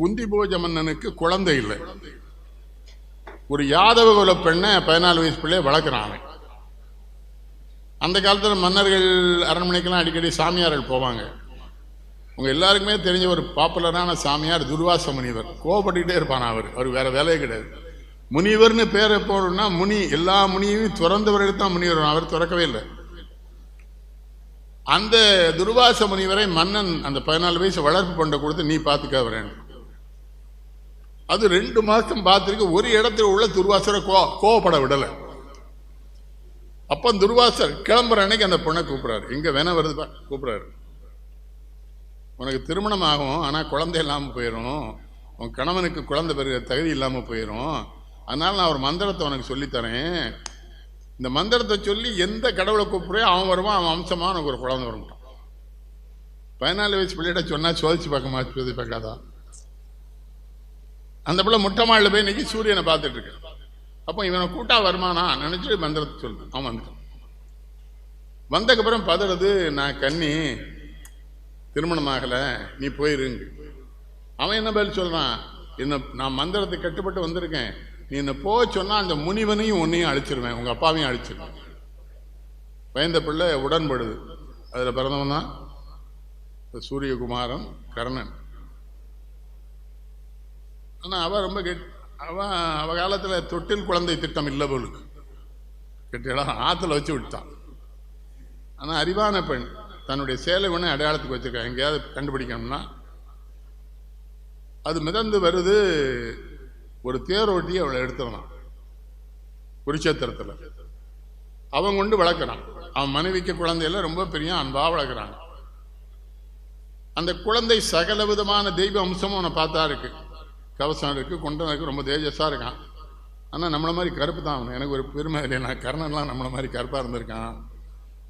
குந்தி போஜ மன்னனுக்கு குழந்தை இல்லை. ஒரு யாதவ குல பெண்ணை 14 வயசு பிள்ளைய வளர்க்குறான் அவன். அந்த காலத்தில் மன்னர்கள் அரண்மனைக்கெல்லாம் அடிக்கடி சாமியார்கள் போவாங்க. உங்கள் எல்லாருக்குமே தெரிஞ்ச ஒரு பாப்புலரான சாமியார் துர்வாச முனிவர். கோவப்பட்டுக்கிட்டே இருப்பான் அவர் வேற வேலையே கிடையாது. முனிவர்னு பேரை போடணும்னா முனி, எல்லா முனியையும் துறந்தவருக்கு தான் முனிவர், அவர் துறக்கவே இல்லை. அந்த துர்வாச முனிவரை மன்னன் அந்த 14 வயசு வளர்ப்பு கொண்ட கொடுத்து நீ பார்த்துக்க வரேன். அது 2 மாசம் பார்த்துருக்கு. ஒரு இடத்துல உள்ள துர்வாசரை கோவப்பட விடலை. அப்போ துர்வாசர் கிளம்புற அன்னைக்கு அந்த பொண்ணை கூப்பிட்றாரு. இங்கே வேணா வருதுப்பா கூப்பிட்றாரு. உனக்கு திருமணம் ஆகும், ஆனால் குழந்தை இல்லாமல் போயிடும். உன் கணவனுக்கு குழந்தை பெறுகிற தகுதி இல்லாமல் போயிடும். அதனால் நான் ஒரு மந்திரத்தை உனக்கு சொல்லித்தரேன். இந்த மந்திரத்தை சொல்லி எந்த கடவுளை கூப்பிட்றோ அவன் வருவான், அவன் அம்சமாக உனக்கு ஒரு குழந்தை வரமாட்டான். 14 வயசு பிள்ளைகிட்ட சொன்னால் சோதிச்சு பார்க்காதா? அந்த பிள்ளை முட்டமாளில் போய் இன்னைக்கு சூரியனை பார்த்துட்டு இருக்கு. அப்போ இவனை கூட்டா வருமானா நினைச்சு மந்திரத்தை சொல்லு. அவன் வந்துட்டான். வந்ததுக்கப்புறம் பதறது, நான் கன்னி, திருமணம் ஆகலை, நீ போயிருங்க. அவன் என்ன பதில் சொல்றான்? நான் மந்திரத்தை கட்டுப்பட்டு வந்திருக்கேன், நீ என்ன போக சொன்னா அந்த முனிவனையும் உன்னையும் அழிச்சிருவேன், உங்க அப்பாவையும் அழிச்சிருவேன். பயந்த பிள்ளை உடன்படுது. அதில் பிறந்தவன் தான் சூரியகுமாரன் கர்ணன். ஆனால் அவன் ரொம்ப அவ காலத்தில் தொட்டில் குழந்தை திட்டம் இல்லை போலுக்கு, கெட்டியெல்லாம் ஆற்றுல வச்சு விட்டான். ஆனால் அறிவான பெண் தன்னுடைய சேலை ஒன்று அடையாளத்துக்கு வச்சிருக்கா. எங்கேயாவது கண்டுபிடிக்கணும்னா அது மிதந்து வருது. ஒரு தேரோட்டி அவளை எடுத்துடலாம் குருச்சேத்திரத்தில். அவன் கொண்டு வளர்க்குறான். அவன் மனைவிக்கு குழந்தையில ரொம்ப பெரிய அன்பா வளர்க்குறாங்க. அந்த குழந்தை சகல விதமான தெய்வ அம்சமும் அவனை பார்த்தா இருக்கு. கவசம் இருக்கு, கொண்டம் இருக்கு, ரொம்ப தேஜஸா இருக்கான். ஆனால் நம்மளை மாதிரி கருப்பு தான் அவன். எனக்கு ஒரு பெருமை இல்லை, நான் கர்ணன்லாம் நம்மளை மாதிரி கருப்பாக இருந்திருக்கான்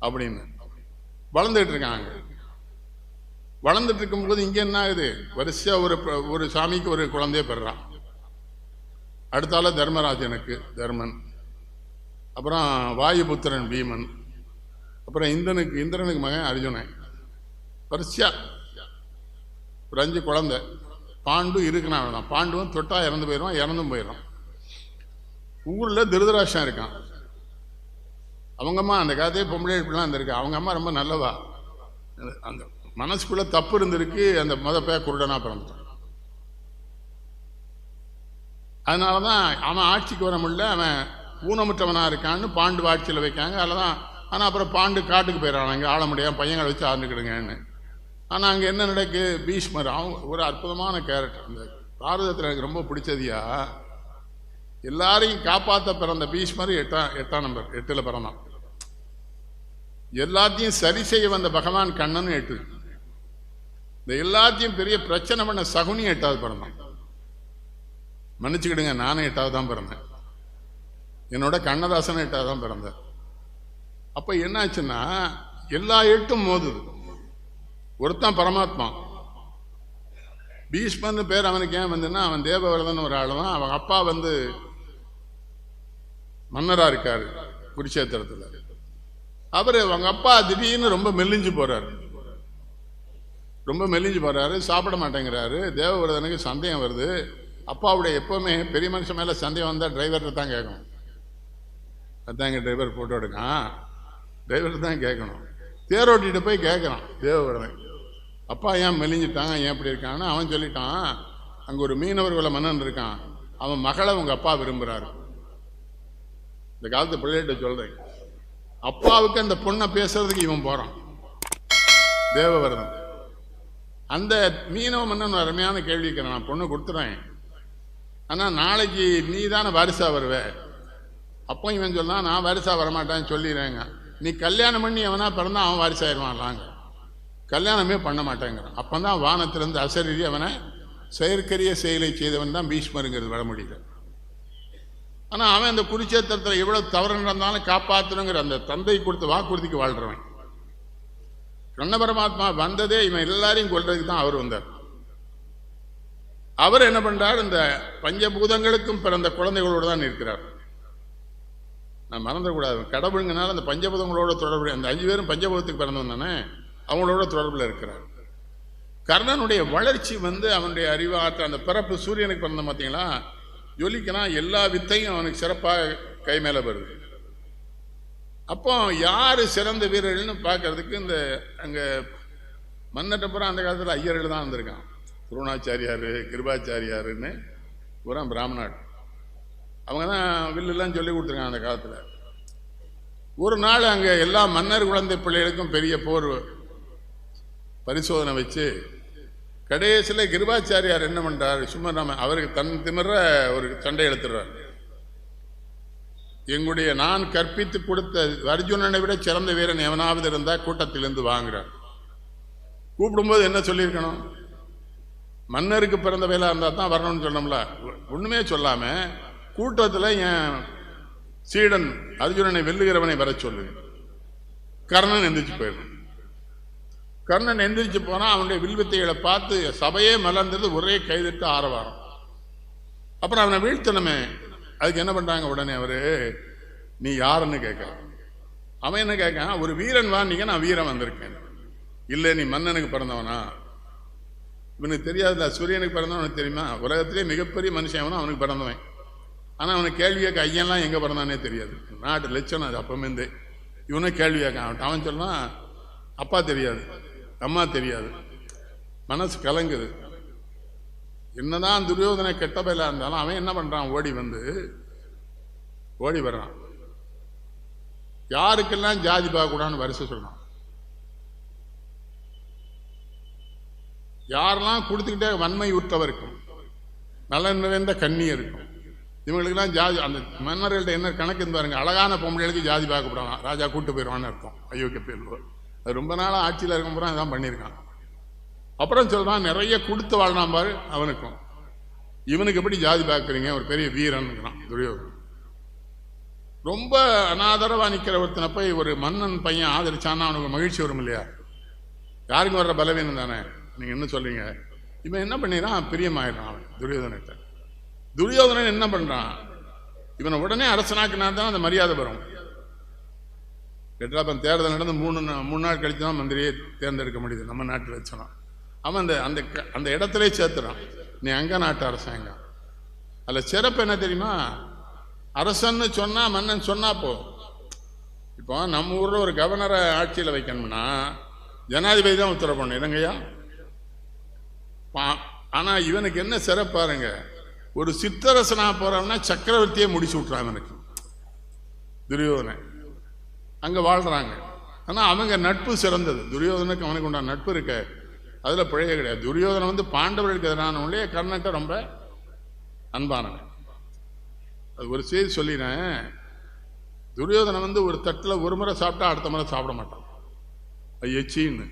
அப்படின்னு வளர்ந்துட்டு இருக்காங்க. வளர்ந்துட்டு இருக்கும்போது இங்கே என்ன ஆகுது? வரிசையா ஒரு சாமிக்கு ஒரு குழந்தைய பெறான். அடுத்தால தர்மராஜனுக்கு தர்மன், அப்புறம் வாயுபுத்திரன் பீமன், அப்புறம் இந்திரனுக்கு மகன் அர்ஜுனன். வரிசையா ஒரு 5 குழந்தை. பாண்டு இருக்கிறான். வேணாம், பாண்டுவும் தொட்டா இறந்து போயிடுவான், இறந்தும் போயிடும். ஊர்ல திருதராஷ்டிரம் இருக்கான். அவங்க அம்மா அந்த காலத்தையே பொம்பளை இப்படிலாம் இருந்திருக்கு. அவங்க அம்மா ரொம்ப நல்லவா. அந்த மனசுக்குள்ள தப்பு இருந்திருக்கு. அந்த மதப்பைய குருடனா பிறந்தான். அதனாலதான் அவன் ஆட்சிக்கு வர முடியல. அவன் ஊனமுற்றவனா இருக்கான்னு பாண்டு ஆட்சியில் வைக்காங்க. அதில்தான். ஆனால் அப்புறம் பாண்டு காட்டுக்கு போயிடறான். அங்கே ஆள முடியாது, பையங்களை வச்சு ஆரம்பிக்கிடுங்கன்னு. ஆனால் அங்கே என்ன நடக்கு? பீஷ்மர் அவன் ஒரு அற்புதமான கேரக்டர். அந்த பாரதத்தில் எனக்கு ரொம்ப பிடிச்சதியா, எல்லாரையும் காப்பாற்ற பிறந்த பீஷ்மர் 8ஆம் நம்பர் 8ல் பிறந்தான். எல்லாத்தையும் சரி செய்ய வந்த பகவான் கண்ணன் 8. இந்த எல்லாத்தையும் பெரிய பிரச்சனை பண்ண சகுனி 8வது பிறந்தான். மன்னிச்சுக்கிடுங்க, நானும் 8வது தான் பிறந்தேன். என்னோட கண்ணதாசன் 8வது தான் பிறந்தேன். அப்ப என்னாச்சுன்னா எல்லா 8ம் மோதுது. ஒருத்தான் பரமாத்மா. பீஷ்மர்னு பேர் அவனுக்கு ஏன் வந்துன்னா, அவன் தேவவிரதன் ஒரு ஆள் தான். அவன் அப்பா மன்னரா இருக்காரு குருச்சேத்திரத்தில். அவங்க அப்பா திடீர்னு ரொம்ப மெல்லிஞ்சு போறாரு, சாப்பிட மாட்டேங்கிறாரு. தேவவிரதனுக்கு சந்தேகம் வருது. அப்பாவுடைய எப்பவுமே பெரிய மனுஷன் மேல சந்தேகம் வந்தா டிரைவர்கிட்ட தான் கேட்கணும். அதான் எங்க டிரைவர் போட்டோ எடுக்கான், டிரைவர் தான் கேட்கணும். தேரோட்டிட்டு போய் கேட்கறான் தேவவிரதன், அப்பா ஏன் மெலிஞ்சிட்டாங்க, ஏன் இப்படி இருக்கான்னு. அவன் சொல்லிட்டான், அங்கே ஒரு மீனவர்களை மன்னன் இருக்கான், அவன் மகளை உங்க அப்பா விரும்புறாரு. இந்த காலத்து பிள்ளைகிட்ட சொல்றேன், அப்பாவுக்கு அந்த பொண்ணை பேசுறதுக்கு இவன் போறான் தேவவிரதன். அந்த மீனவ மன்னன் அருமையான கேள்வி இருக்கிறான், நான் பொண்ணு கொடுத்துறேன், ஆனால் நாளைக்கு நீ தானே வாரிசா வருவ. அப்போ இவன் சொன்னான், நான் வாரிசா வரமாட்டேன்னு சொல்லிடுறேங்க. நீ கல்யாணம் பண்ணி எவனா பிறந்தா அவன் வாரிசாயிருவான்லாங்க. கல்யாணமே பண்ண மாட்டேங்கிறான். அப்பதான் வானத்திலிருந்து அசரீரி அவனை செயற்கரிய செயலை செய்தவன் தான் பீஷ்மருங்கிறது வர முடியல. ஆனா அவன் அந்த குருச்சேத்திரத்தில் எவ்வளவு தவறு நடந்தாலும் காப்பாற்றணுங்கிற அந்த தந்தை கொடுத்த வாக்குறுதிக்கு வாழ்றவன். கண்ண பரமாத்மா வந்ததே இவன் எல்லாரையும் கொல்றதுக்கு தான் அவர் வந்தார். அவர் என்ன பண்றார்? இந்த பஞ்சபூதங்களுக்கும் பிறந்த குழந்தைகளோடு தான் இருக்கிறார். நான் மறந்துடக்கூடாது, கடவுளுங்கனால அந்த பஞ்சபூதங்களோட தொடர்பு. அந்த 5 பேரும் பஞ்சபூதத்துக்கு பிறந்தவன் தானே, அவங்களோட தொடர்பில் இருக்கிறார். கர்ணனுடைய வளர்ச்சி அவனுடைய அறிவாற்ற அந்த பிறப்பு சூரியனுக்கு பிறந்த பார்த்தீங்களா, ஜொலிக்கிறான், எல்லா வித்தையும் அவனுக்கு சிறப்பாக கை மேலே வருது. அப்போ யார் சிறந்த வீரர்கள்னு பார்க்கறதுக்கு இந்த அங்கே மன்னட்டப்புறம் அந்த காலத்தில் ஐயர்கள் தான் வந்திருக்கான். துரோணாச்சாரியார், கிருபாச்சாரியாருன்னு பூரா பிராமணாட். அவங்க தான் வில்லுலாம் சொல்லி கொடுத்துருக்காங்க அந்த காலத்தில். ஒரு நாள் அங்கே எல்லா மன்னர் குழந்தை பிள்ளைகளுக்கும் பெரிய போர் பரிசோதனை வச்சு கடைசியில் கிருபாச்சாரியார் என்ன பண்ணுறாரு, சும்மா நம்ம அவருக்கு தன் திமிர ஒரு சண்டை எடுத்துடுறார். எங்களுடைய நான் கற்பித்து கொடுத்த அர்ஜுனனை விட சிறந்த வீரன் எவனாவது இருந்தால் கூட்டத்திலிருந்து வாங்குறார். கூப்பிடும்போது என்ன சொல்லியிருக்கணும், மன்னருக்கு பிறந்த வேலை இருந்தால் தான் வரணும்னு சொன்னோம்ல. ஒன்றுமே சொல்லாமல் கூட்டத்தில் என் சீடன் அர்ஜுனனை வெல்லுகிறவனை வர சொல்லு. கர்ணன் எந்திரிச்சு போயிடும். கர்ணன் எந்திரிச்சு போனால் அவனுடைய வில்வித்தைகளை பார்த்து சபையே மலர்ந்தது, ஒரே கைதிட்டு ஆரவாரம். அப்புறம் அவனை வீழ்த்தணுமே, அதுக்கு என்ன பண்ணுறாங்க, உடனே அவர் நீ யாருன்னு கேட்க. அவன் என்ன கேட்கான், ஒரு வீரன் வா, நீங்க நான் வீரன் வந்திருக்கேன். இல்லை நீ மன்னனுக்கு பிறந்தவனா, இவனுக்கு தெரியாதுல்ல, சூரியனுக்கு பிறந்தவனுக்கு தெரியுமா, உலகத்திலே மிகப்பெரிய மனுஷன் அவனும் அவனுக்கு பிறந்தவன். ஆனால் அவனுக்கு கேள்வி கேட்க ஐயன்லாம் எங்கே பிறந்தானே தெரியாது, நாட்டு லட்சணம் அது அப்பமேந்தே. இவனும் கேள்வி கேட்கான். அவன் சொன்னான் அப்பா தெரியாது, அம்மா தெரியாது. மனசு கலங்குது. என்னதான் துரியோதனை கெட்ட பயிலா இருந்தாலும் அவன் என்ன பண்றான், ஓடி வர்றான். யாருக்கெல்லாம் ஜாதி பார்க்கக்கூடாதுன்னு வரிசை சொல்றான். யாரெல்லாம் கொடுத்துக்கிட்டே வன்மை உற்றவருக்கும் நலன் நிறைந்த கண்ணி இருக்கும், இவங்களுக்கெல்லாம் ஜாதி. அந்த மன்னர்கள்ட்ட என்ன கணக்கு பாருங்க, அழகான பொம்பளைகளுக்கு ஜாதி பார்க்கப்படாதான், ராஜா கூட்டு போயிடுவான்னு அர்த்தம். அயோக்கிய பேர். அது ரொம்ப நாளாக ஆட்சியில் இருக்கும் போது அதான் பண்ணியிருக்கான். அப்புறம் சொல்றான், நிறைய கொடுத்து வாழ்னான் பாரு அவனுக்கும். இவனுக்கு எப்படி ஜாதி பார்க்குறீங்க, ஒரு பெரிய வீரன் துரியோதனன். ரொம்ப அனாதரவா நிற்கிற ஒருத்தனை போய் ஒரு மன்னன் பையன் ஆதரிச்சான்னா அவனுக்கு மகிழ்ச்சி வரும் இல்லையா? யாருக்கும் வர்ற பலவீனம் தானே. நீங்க என்ன சொல்றீங்க? இவன் என்ன பண்ணிடுறான், பிரியமாயிடுறான் அவன் துரியோதனத்தை. துரியோதனன் என்ன பண்றான், இவனை உடனே அரசனாக்கினா தான் அந்த மரியாதை வரும். கேட்டாப்பன் தேர்தல் நடந்து மூணு நாள் கழித்து தான் மந்திரியை தேர்ந்தெடுக்க முடியுது நம்ம நாட்டில் வச்சோம். அவன் அந்த அந்த இடத்துல சேர்த்துறான், நீ அங்க நாட்டு அரசாங்க. அதில் சிறப்பு என்ன தெரியுமா, அரசன்னு சொன்னா மன்னன் சொன்னா போ. இப்போ நம்ம ஊர்ல ஒரு கவர்னரை ஆட்சியில் வைக்கணும்னா ஜனாதிபதி தான் உத்தரவு பண்ணணும், இல்லைங்கய்யா. ஆனா இவனுக்கு என்ன சிறப்பாருங்க, ஒரு சித்தரசனா போறவனா சக்கரவர்த்தியை முடிச்சு விட்டுறான் இவனுக்கு. துரியோதனன் அங்க வாழ்றாங்க. ஆனா அவங்க நட்பு சிறந்தது. துரியோதனுக்கு அவனுக்கு உண்டான நட்பு இருக்க, அதுல பிழைய கிடையாது. துரியோதனன் பாண்டவர்களுக்கு எதிரானவங்களே கர்ணன்ட்ட ரொம்ப அன்பானவன். அது ஒரு செய்தி சொல்லினேன். துரியோதனன் ஒரு தட்டில் ஒரு முறை சாப்பிட்டா அடுத்த முறை சாப்பிட மாட்டான். அது எச்சின்னு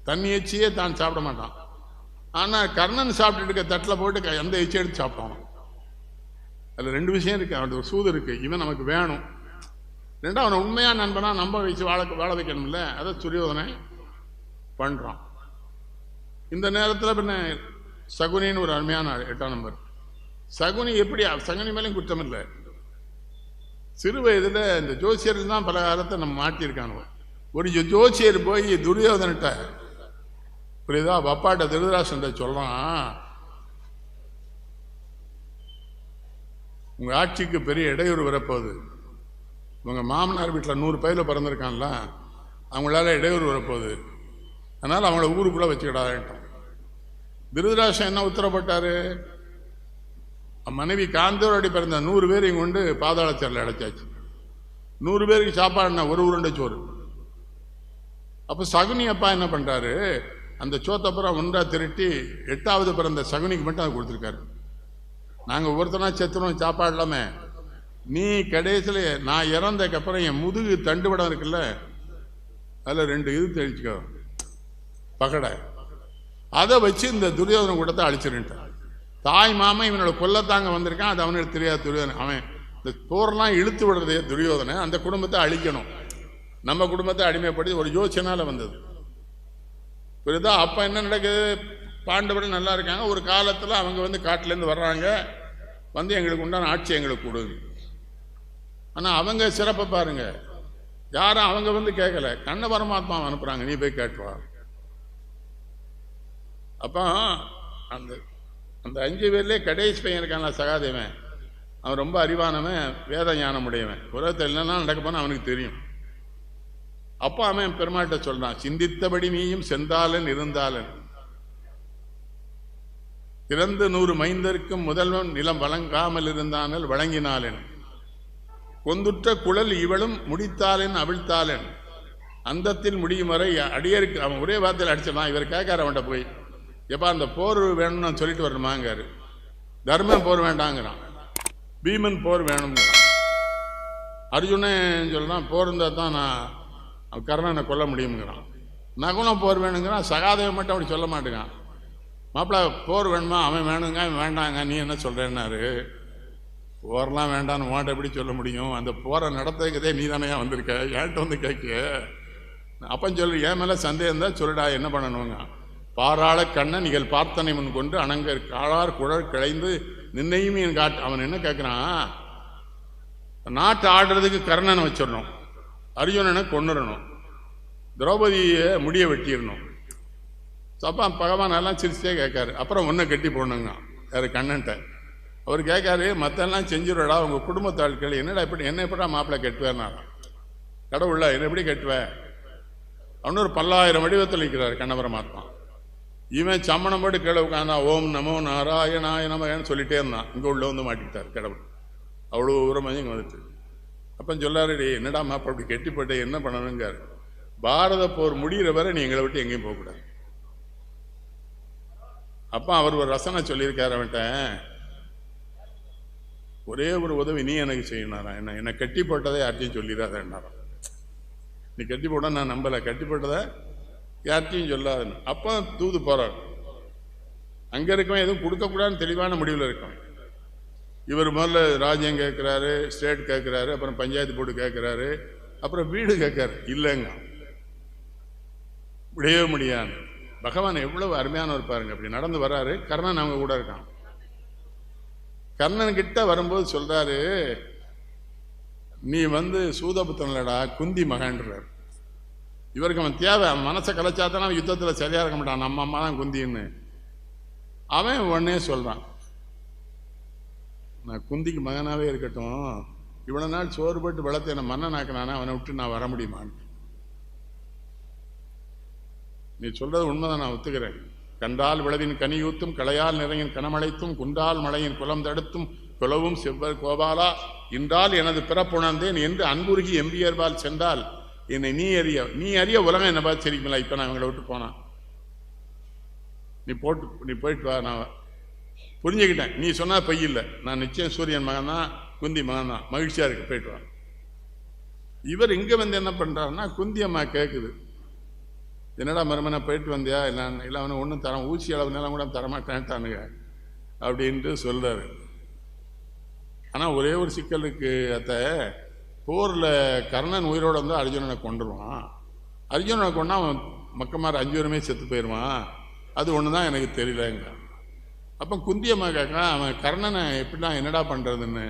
தண்ணி எச்சியே தான் சாப்பிட மாட்டான். ஆனால் கர்ணன் சாப்பிட்டு இருக்க தட்டில் போட்டு எந்த எச்சி எடுத்து சாப்பிட்டான். அதில் ரெண்டு விஷயம் இருக்கு, அவனுக்கு ஒரு சூது இருக்கு. இவன் நமக்கு வேணும், ரெண்டா அவனை உண்மையான நண்பனா நம்ப வச்சு வாழ வைக்கணும்ல. அதை துரியோதனை பண்றான். இந்த நேரத்தில் பின்ன சகுனின்னு ஒரு அருமையான 8ஆம் நம்பர். சகுனி எப்படி, சகுனி மேலேயும் குற்றம் இல்லை. சிறு வயதில் இந்த ஜோசியர்கள் தான் பல காலத்தை நம்ம மாட்டியிருக்கானுவோம். ஒரு ஜோசியர் போய் துரியோதனிட்ட புரியுதா, அப்பாட்ட திருதராஷ்டிரன் சொல்றான், உங்க ஆட்சிக்கு பெரிய இடையூறு வரப்போகுது. உங்க மாமனார் வீட்டில் 100 பையில பிறந்திருக்கான்ல, அவங்களால இடையூறு வரப்போகுது, அதனால அவங்கள ஊருக்குள்ள வச்சுக்கிடாதான். திருதராஷ்டிரன் என்ன உத்தரப்பட்டாரு, மனைவி காந்தோரடி பிறந்த 100 பேரையும் கொண்டு பாதாளச்சேரில் அடைச்சாச்சு. 100 பேருக்கு சாப்பாடுனா ஒரு உருண்டை சோறு. அப்போ சகுனி அப்பா என்ன பண்றாரு, அந்த சோத்தப்புறம் ஒன்றா திரட்டி 8வது பிறந்த சகுனிக்கு மட்டும் அதை கொடுத்துருக்காரு. நாங்கள் ஒவ்வொருத்தனா செத்துறோம் சாப்பாடு இல்லாமல், நீ கடைசியில் நான் இறந்ததுக்கப்புறம் என் முதுகு தண்டுபடம் இருக்குல்ல, அதில் 2 இது தெளிச்சுக்கோ பகடை, அதை வச்சு இந்த துரியோதன கூட்டத்தை அழிச்சிருன்ட்டான். தாய் மாமன் இவனோட கொல்லத்தாங்க வந்திருக்கான், அது அவனுக்கு தெரியாது. துரியோதனை அவன் இந்த போரெல்லாம் இழுத்து விடுறதே துரியோதனை, அந்த குடும்பத்தை அழிக்கணும், நம்ம குடும்பத்தை அடிமைப்படுத்தி ஒரு யோசனால வந்தது. புரியுதா? அப்போ என்ன நடக்குது, பாண்டவர்கள் நல்லா இருக்காங்க. ஒரு காலத்தில் அவங்க காட்டிலேருந்து வர்றாங்க, வந்து எங்களுக்கு உண்டான ஆட்சி எங்களுக்கு கொடுங்க. ஆனால் அவங்க சிறப்பை பாருங்க, யாரும் அவங்க கேட்கல, கண்ண பரமாத்மா அனுப்புறாங்க, நீ போய் கேட்டுவா. அப்போ அந்த அந்த 5 பேர்லேயே கடைசி பையன் இருக்கான சகாதேவன், அவன் ரொம்ப அறிவானவன், வேத ஞானம் உடையவன். உலகத்தில் என்னென்னா நடக்க போனால் அவனுக்கு தெரியும். அப்போ அவன் பெருமாட்ட சொல்றான், சிந்தித்தபடி நீயும் செந்தாலன் இருந்தாலன், பிறந்து 100 மைந்தருக்கும் முதல்வன் நிலம் வழங்காமல் இருந்தானல் வழங்கினாலன், கொந்துற்ற குழல் இவளும் முடித்தாலன் அவிழ்த்தாலன், அந்தத்தில் முடியும் வரை அடியருக்கு. அவன் ஒரே வார்த்தையில் அடிச்சிடலாம். இவர் கேட்கார அவன்கிட்ட போய், எப்பா அந்த போர் வேணும்னு சொல்லிட்டு வரணுமாங்காரு. தர்மன் போர் வேண்டாங்கிறான், பீமன் போர் வேணுங்கிறான். அர்ஜுனன் சொல்கிறான் போர் இருந்தால் தான் நான் கர்ணனை கொல்ல முடியுங்கிறான். நகுலம் போர் வேணுங்கிறான். சகாதேவன் மட்டும் அப்படி சொல்ல மாட்டேங்கான். மாப்பிள்ளை போர் வேணுமா? அவன் வேணுங்க, அவன் வேண்டாங்க, நீ என்ன சொல்கிறேன்னாரு. போரெலாம் வேண்டான்னு உன்கிட்ட எப்படி சொல்ல முடியும்? அந்த போரை நடத்துறதுக்கதே நீ தானே வந்திருக்க, ஏன்ட்ட வந்து கேட்க. அப்போ சொல்லு, என் மேலே சந்தேகம் தான் சொல்லிடா, என்ன பண்ணணுங்க. பாராள கண்ணன் நிகழ் பார்த்தனை முன் கொண்டு அணங்கர் காளார் குழல் கிளைந்து நின்னையும் என் காட்டு. அவன் என்ன கேட்குறான், நாட்டை ஆடுறதுக்கு கர்ணனை வச்சிடணும், அர்ஜுனனை கொண்டுடணும், திரௌபதியை முடிய வெட்டிடணும். அப்பா பகவான் எல்லாம் சிரிச்சே கேட்காரு. அப்புறம் ஒன்றை கட்டி போடணுங்க யார் கண்ணன்ட்ட. அவர் கேட்காரு, மற்றெல்லாம் செஞ்சுடா உங்கள் குடும்பத்தாட்கள், என்னடா இப்படி என்ன எப்படா மாப்பிள்ளை கட்டுவேன்னாராம். கடவுள என்ன எப்படி கட்டுவேன்? அவனு ஒரு 10,000 வடிவத்தில் இருக்கிறார் கண்ணபரமாத்மா. இவன் சம்மணம் போட்டு கீழே உட்காந்தா ஓம் நமோ நாராயணாய நமகன்னு சொல்லிட்டே இருந்தான். இங்கே உள்ள வந்து மாட்டிக்கிட்டார் கடவுள். அவ்வளோ உரமாக இங்கே வந்துட்டு. அப்போ சொல்லாரு, என்னடா மாப்பா அப்படி கெட்டிப்பட்ட என்ன பண்ணணுங்காரு. பாரத போர் முடிகிற வரை நீ எங்களை விட்டு எங்கேயும் போகக்கூடாது. அப்போ அவர் ஒரு ரசனை சொல்லியிருக்காரு அவன்கிட்ட, ஒரே ஒரு உதவி நீ எனக்கு செய்யணாரா, என்னை கட்டி போட்டதை யார்ட்டையும் சொல்லிடாதேன்னாராம். நீ கட்டி போட நான் நம்பலை, கட்டி போட்டதை யார்ட்டையும் சொல்லாதுன்னு. அப்போ தூது போகிறார். அங்கே இருக்கவன் எதுவும் கொடுக்கக்கூடாதுன்னு தெளிவான முடிவில் இருக்கும். இவர் முதல்ல ராஜ்யம் கேட்குறாரு, ஸ்டேட் கேட்குறாரு, அப்புறம் பஞ்சாயத்து போர்டு கேட்குறாரு, அப்புறம் வீடு கேட்காரு. இல்லைங்க, விடவே முடியாது. பகவான் எவ்வளவு அருமையானவர் பாருங்க. அப்படி நடந்து வர்றாரு. கர்ணன் அவங்க கூட இருக்கான். கர்ணன் கிட்ட வரும்போது சொல்றாரு, நீ சூதபுத்தனலடா, குந்தி மகன்றார். இவருக்கு அவன் தேவை, அவன் மனசை கலைச்சாதான் அவன் யுத்தத்தில் சரியா இருக்க மாட்டான். நம்ம அம்மா தான் குந்தின்னு அவன் உடனே சொல்றான், நான் குந்திக்கு மகனாவே இருக்கட்டும், இவ்வளவு நாள் சோறு போட்டு வளர்த்து என்ன மன்னன் ஆக்கினானே, அவனை விட்டு நான் வர முடியுமான்னு. நீ சொல்றது உண்மைதான், நான் ஒத்துக்கிறேன். கண்டால் விளவின் கனியூத்தும் களையால் நிறையின் கனமழைத்தும் குண்டால் மழையின் குலம் தடுத்தும் குலவும் செவ்வர் கோபாலா இன்றால் எனது பிறப்புணர்ந்தேன் என்று அன்புருகி எம்பியர்பால் சென்றால் என்னை நீ அறிய உலகம் என்ன பார்த்து சரிக்குமில்ல. இப்போ நான் இவங்களை விட்டு போனான், நீ போயிட்டு வா, நான் புரிஞ்சுக்கிட்டேன். நீ சொன்னா பொய் இல்லை, நான் நிச்சயம் சூரியன் மகன் தான், குந்தி மகன் தான், மகிழ்ச்சியா இருக்கு, போயிட்டு வா. இவர் இங்க என்ன பண்றாருன்னா, குந்தி அம்மா கேட்குது, என்னடா மருமனை போயிட்டு வந்தியா? இல்லை அவனை ஒன்றும் தர, ஊசி அளவு நேரம் கூட தரமாட்டேன்ட்டானுங்க அப்படின்ட்டு சொல்றாரு. ஆனால் ஒரே ஒரு சிக்கலுக்கு அத்த, போரில் கர்ணன் உயிரோடு வந்து அர்ஜுனனை கொண்டுருவான். அர்ஜுனனை கொண்டா அவன் மக்கமார் 5 பேருமே செத்து போயிடுவான். அது ஒன்று தான் எனக்கு தெரியலங்க. அப்போ குந்தியம்மா கேட்குறான், அவன் கர்ணனை எப்படிலாம் என்னடா பண்ணுறதுன்னு.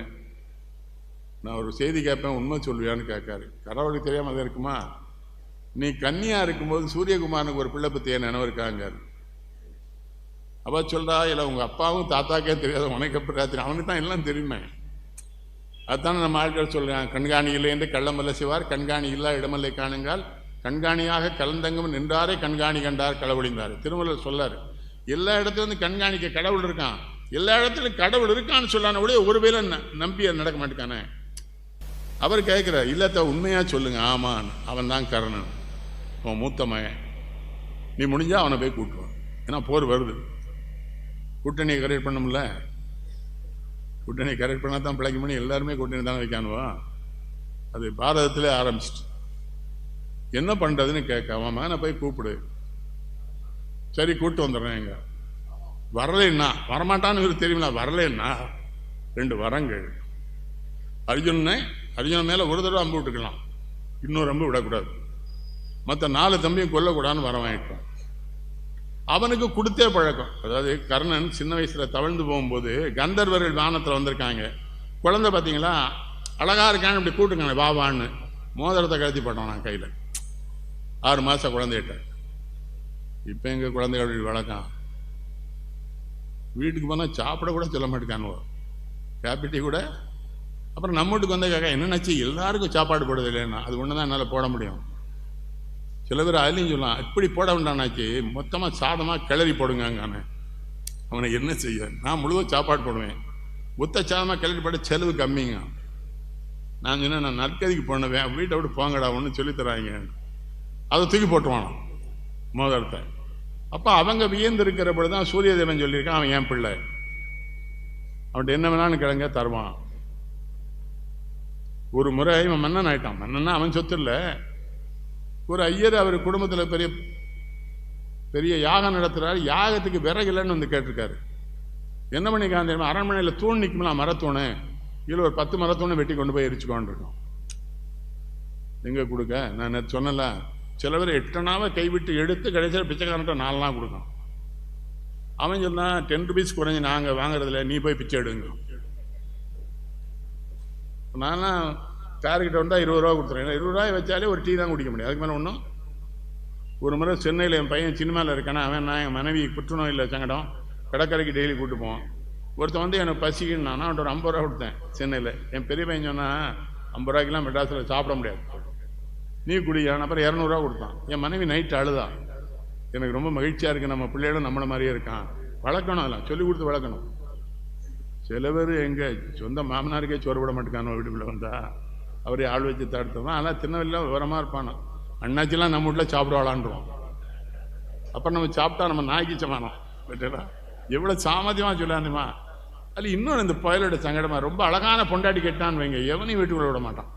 நான் ஒரு செய்தி கேட்பேன், உண்மை சொல்வியான்னு கேட்காரு. கடவுளுக்கு தெரியாமல் அது இருக்குமா? நீ கன்னியா இருக்கும்போது சூரியகுமாரனுக்கு ஒரு பிள்ளை பற்றிய நினைவு இருக்காங்க. அப்போ சொல்றா, இல்லை உங்கள் அப்பாவும் தாத்தாக்கே தெரியாத உனக்கு எப்படி தெரியும்? அவனுக்கு தான் எல்லாம் தெரியுமே. அதுதானே நம்ம ஆட்கள் சொல்கிறான், கண்காணி இல்லை என்று கள்ளமல்ல சிவார், கண்காணி இல்லா இடமல்லை காணுங்கால், கண்காணியாக கலந்தங்கம் நின்றாரே கண்காணி கண்டார் களவழிந்தார். திருமூலர் சொல்லார், எல்லா இடத்துலையும் கண்காணிக்க கடவுள் இருக்கான், எல்லா இடத்துலையும் கடவுள் இருக்கான்னு சொல்லான கூட ஒருவேளை நம்பி நடக்க மாட்டேக்கானே. அவர் கேட்குறார், இல்லத்த உண்மையாக சொல்லுங்க. ஆமான், அவன் தான் கர்ணன், அவன் மூத்த மகன். நீ முடிஞ்சா அவனை போய் கூட்டுவான், ஏன்னா போர் வருது. கூட்டணியை கரெக்ட் பண்ணும்ல, கூட்டணியை கரெக்ட் பண்ணால் தான் பிழைக்க முடியும். எல்லாருமே கூட்டணி தானே வைக்கானுவா. அது பாரதத்திலே ஆரம்பிச்சிட்டு என்ன பண்ணுறதுன்னு கேட்க, அவன் மகனை போய் கூப்பிடு. சரி கூப்பிட்டு வந்துடுறேன். எங்க வரலைன்னா, வரமாட்டான்னு இவருக்கு தெரியுங்களா? வரலைன்னா 2 வரங்கள். அர்ஜுனன் மேலே ஒரு தடவை அம்பு விட்டுக்கலாம், இன்னொரு அம்பு விடக்கூடாது. மற்ற 4 தம்பியும் கொல்லக்கூடாதுன்னு வர வாங்கிட்டான். அவனுக்கு கொடுத்தே பழக்கம். அதாவது கர்ணன் சின்ன வயசுல தவழ்ந்து போகும்போது கந்தர்வர்கள் வானத்தில் வந்திருக்காங்க. குழந்தை பார்த்தீங்களா, அழகா இருக்கான்னு இப்படி கூட்டுக்காங்க, வாவான்னு மோதிரத்தை கழுத்தி போட்டான் நான் கையில். 6 மாதம் குழந்தைகிட்ட. இப்போ எங்கள் குழந்தைகள் வழக்கம் வீட்டுக்கு போனால் சாப்பிட கூட சொல்ல மாட்டேக்கானுவோ, கேபிட்டி கூட. அப்புறம் நம்ம வீட்டுக்கு வந்த கேட்க என்னென்னாச்சு எல்லாருக்கும் சாப்பாடு போடுறது இல்லைன்னா, அது ஒன்று தான் என்னால் போட முடியும். சில பேர் அதுலேயும் சொல்லலாம், இப்படி போட வேண்டாம்னாச்சு மொத்தமாக சாதமாக கிளறி போடுங்கானே. அவனை என்ன செய்ய, நான் முழுவதும் சாப்பாடு போடுவேன், மொத்த சாதமாக கிளறி போட செலவு கம்மிங்க. நான் சொன்னேன், நான் நற்கதிக்கு போனவேன், வீட்டை விட்டு போங்கடா ஒன்று சொல்லித்தராங்க. அதை தூக்கி போட்டுவானோ மோதிரத்தை. அப்போ அவங்க வியந்து இருக்கிற பொழுது தான் சூரிய தேவன் சொல்லியிருக்கான், அவன் என் பிள்ளை, அவன்கிட்ட என்ன வேணாலும் கிழங்க தருவான். ஒரு முறை இவன் மன்னன் ஆயிட்டான். மன்னன்னா அவன் சொத்து இல்லை. ஒரு ஐயர் அவர் குடும்பத்தில் பெரிய பெரிய யாகம் நடத்துகிறாரு. யாகத்துக்கு விறகு இல்லைன்னு வந்து கேட்டிருக்காரு. என்ன பண்ணிக்கான் தெரியுமா, அரண்மனையில் தூண் நிற்கும்லாம், மரத்தூணு, இதில் ஒரு 10 மரத்தூணை வெட்டி கொண்டு போய் எரிச்சுக்கொண்டிருக்கோம். எங்கே கொடுக்க, நான் நேற்று சொன்னல, சில பேர் 8 அணாவை கைவிட்டு எடுத்து கடைசியில் பிச்சைக்காரன்ட்ட 4 நாள் கொடுக்கும். அவன் சொன்னான், 10 rupees குறைஞ்சி நாங்கள் வாங்குறதில்ல, நீ போய் பிச்சை எடுங்க. நான்லாம் கார்கிட்ட வந்தால் 20 ரூபா கொடுத்துறேன். 20 ரூபாய் வச்சாலே ஒரு டீ தான் குடிக்க முடியும், அதுக்கு மேலே ஒன்றும். ஒரு முறை சென்னையில் என் பையன் சினிமாவில் இருக்கானா, அவன் நான் என் மனைவி புற்றுநோயில் சங்கடம், கடற்கரைக்கு டெய்லி கூப்பிட்டு போவான். ஒருத்தன் வந்து எனக்கு பசிக்குன்னு நான் அவன்கிட்ட ஒரு 50 ரூபா கொடுத்தேன் சென்னையில். என் பெரிய பையன் சொன்னால் 50 ரூபாய்க்கெலாம் மெட்ராஸில் சாப்பிட முடியாது, நீ குடியான். அப்புறம் 200 ரூபா கொடுத்தான். என் மனைவி நைட்டு அழுதா, எனக்கு ரொம்ப மகிழ்ச்சியாக இருக்குது, நம்ம பிள்ளையோட நம்மளை மாதிரியே இருக்கான். வளர்க்கணும், அதெல்லாம் சொல்லி கொடுத்து வளர்க்கணும். சில பேர் எங்கள் சொந்த மாமனாருக்கே சோறு விட மாட்டேங்கானோ வீட்டுக்குள்ளே வந்தா, அவரே ஆள் வச்சு தடுத்தோம். அதெல்லாம் திருநெல்வேலியில் விவரமாக இருப்பானோ. அண்ணாச்சிலாம் நம்ம வீட்டில் சாப்பிடுவாளான்றோம். அப்புறம் நம்ம சாப்பிட்டா நம்ம நாய்க்கு சமானம். பட்டா எவ்வளோ சாமர்த்தியமாக சொல்லாந்துமா. அதில் இன்னொன்று இந்த புயலோட சங்கடமா, ரொம்ப அழகான பொண்டாட்டி கேட்டான்னு வைங்க, எவனையும் வீட்டுக்குள்ள விட மாட்டான்.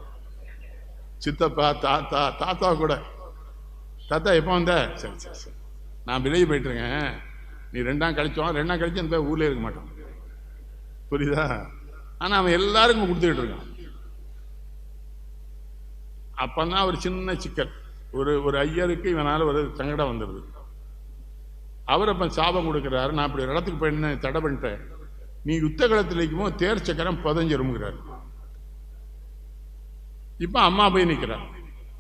சித்தப்பா, தாத்தா, தாத்தா கூட, தாத்தா எப்போ வந்த, சரி சரி சரி நான் விலகி போயிட்டுருக்கேன், நீ 2 நாள் கழிச்சோம், 2 நாள் கழிச்சு அந்த ஊர்லேயே இருக்க மாட்டான். புரியுதா? ஆனால் அவன் எல்லாருக்கும் கொடுத்துக்கிட்டு இருக்கான். அப்போ தான் ஒரு சின்ன சிக்கல். ஒரு ஐயருக்கு இவனால் ஒரு சங்கடம் வந்துடுது. அவர் அப்போ சாபம் கொடுக்குறாரு, நான் இப்படி ஒரு இடத்துக்கு போயின்னு தடை பண்ணிட்டேன், நீ யுத்த களத்தில் வைக்கும்போது தேர் சக்கரம் புதஞ்சிரும்ங்கிறார். இப்போ அம்மா போய் நிற்கிறார்.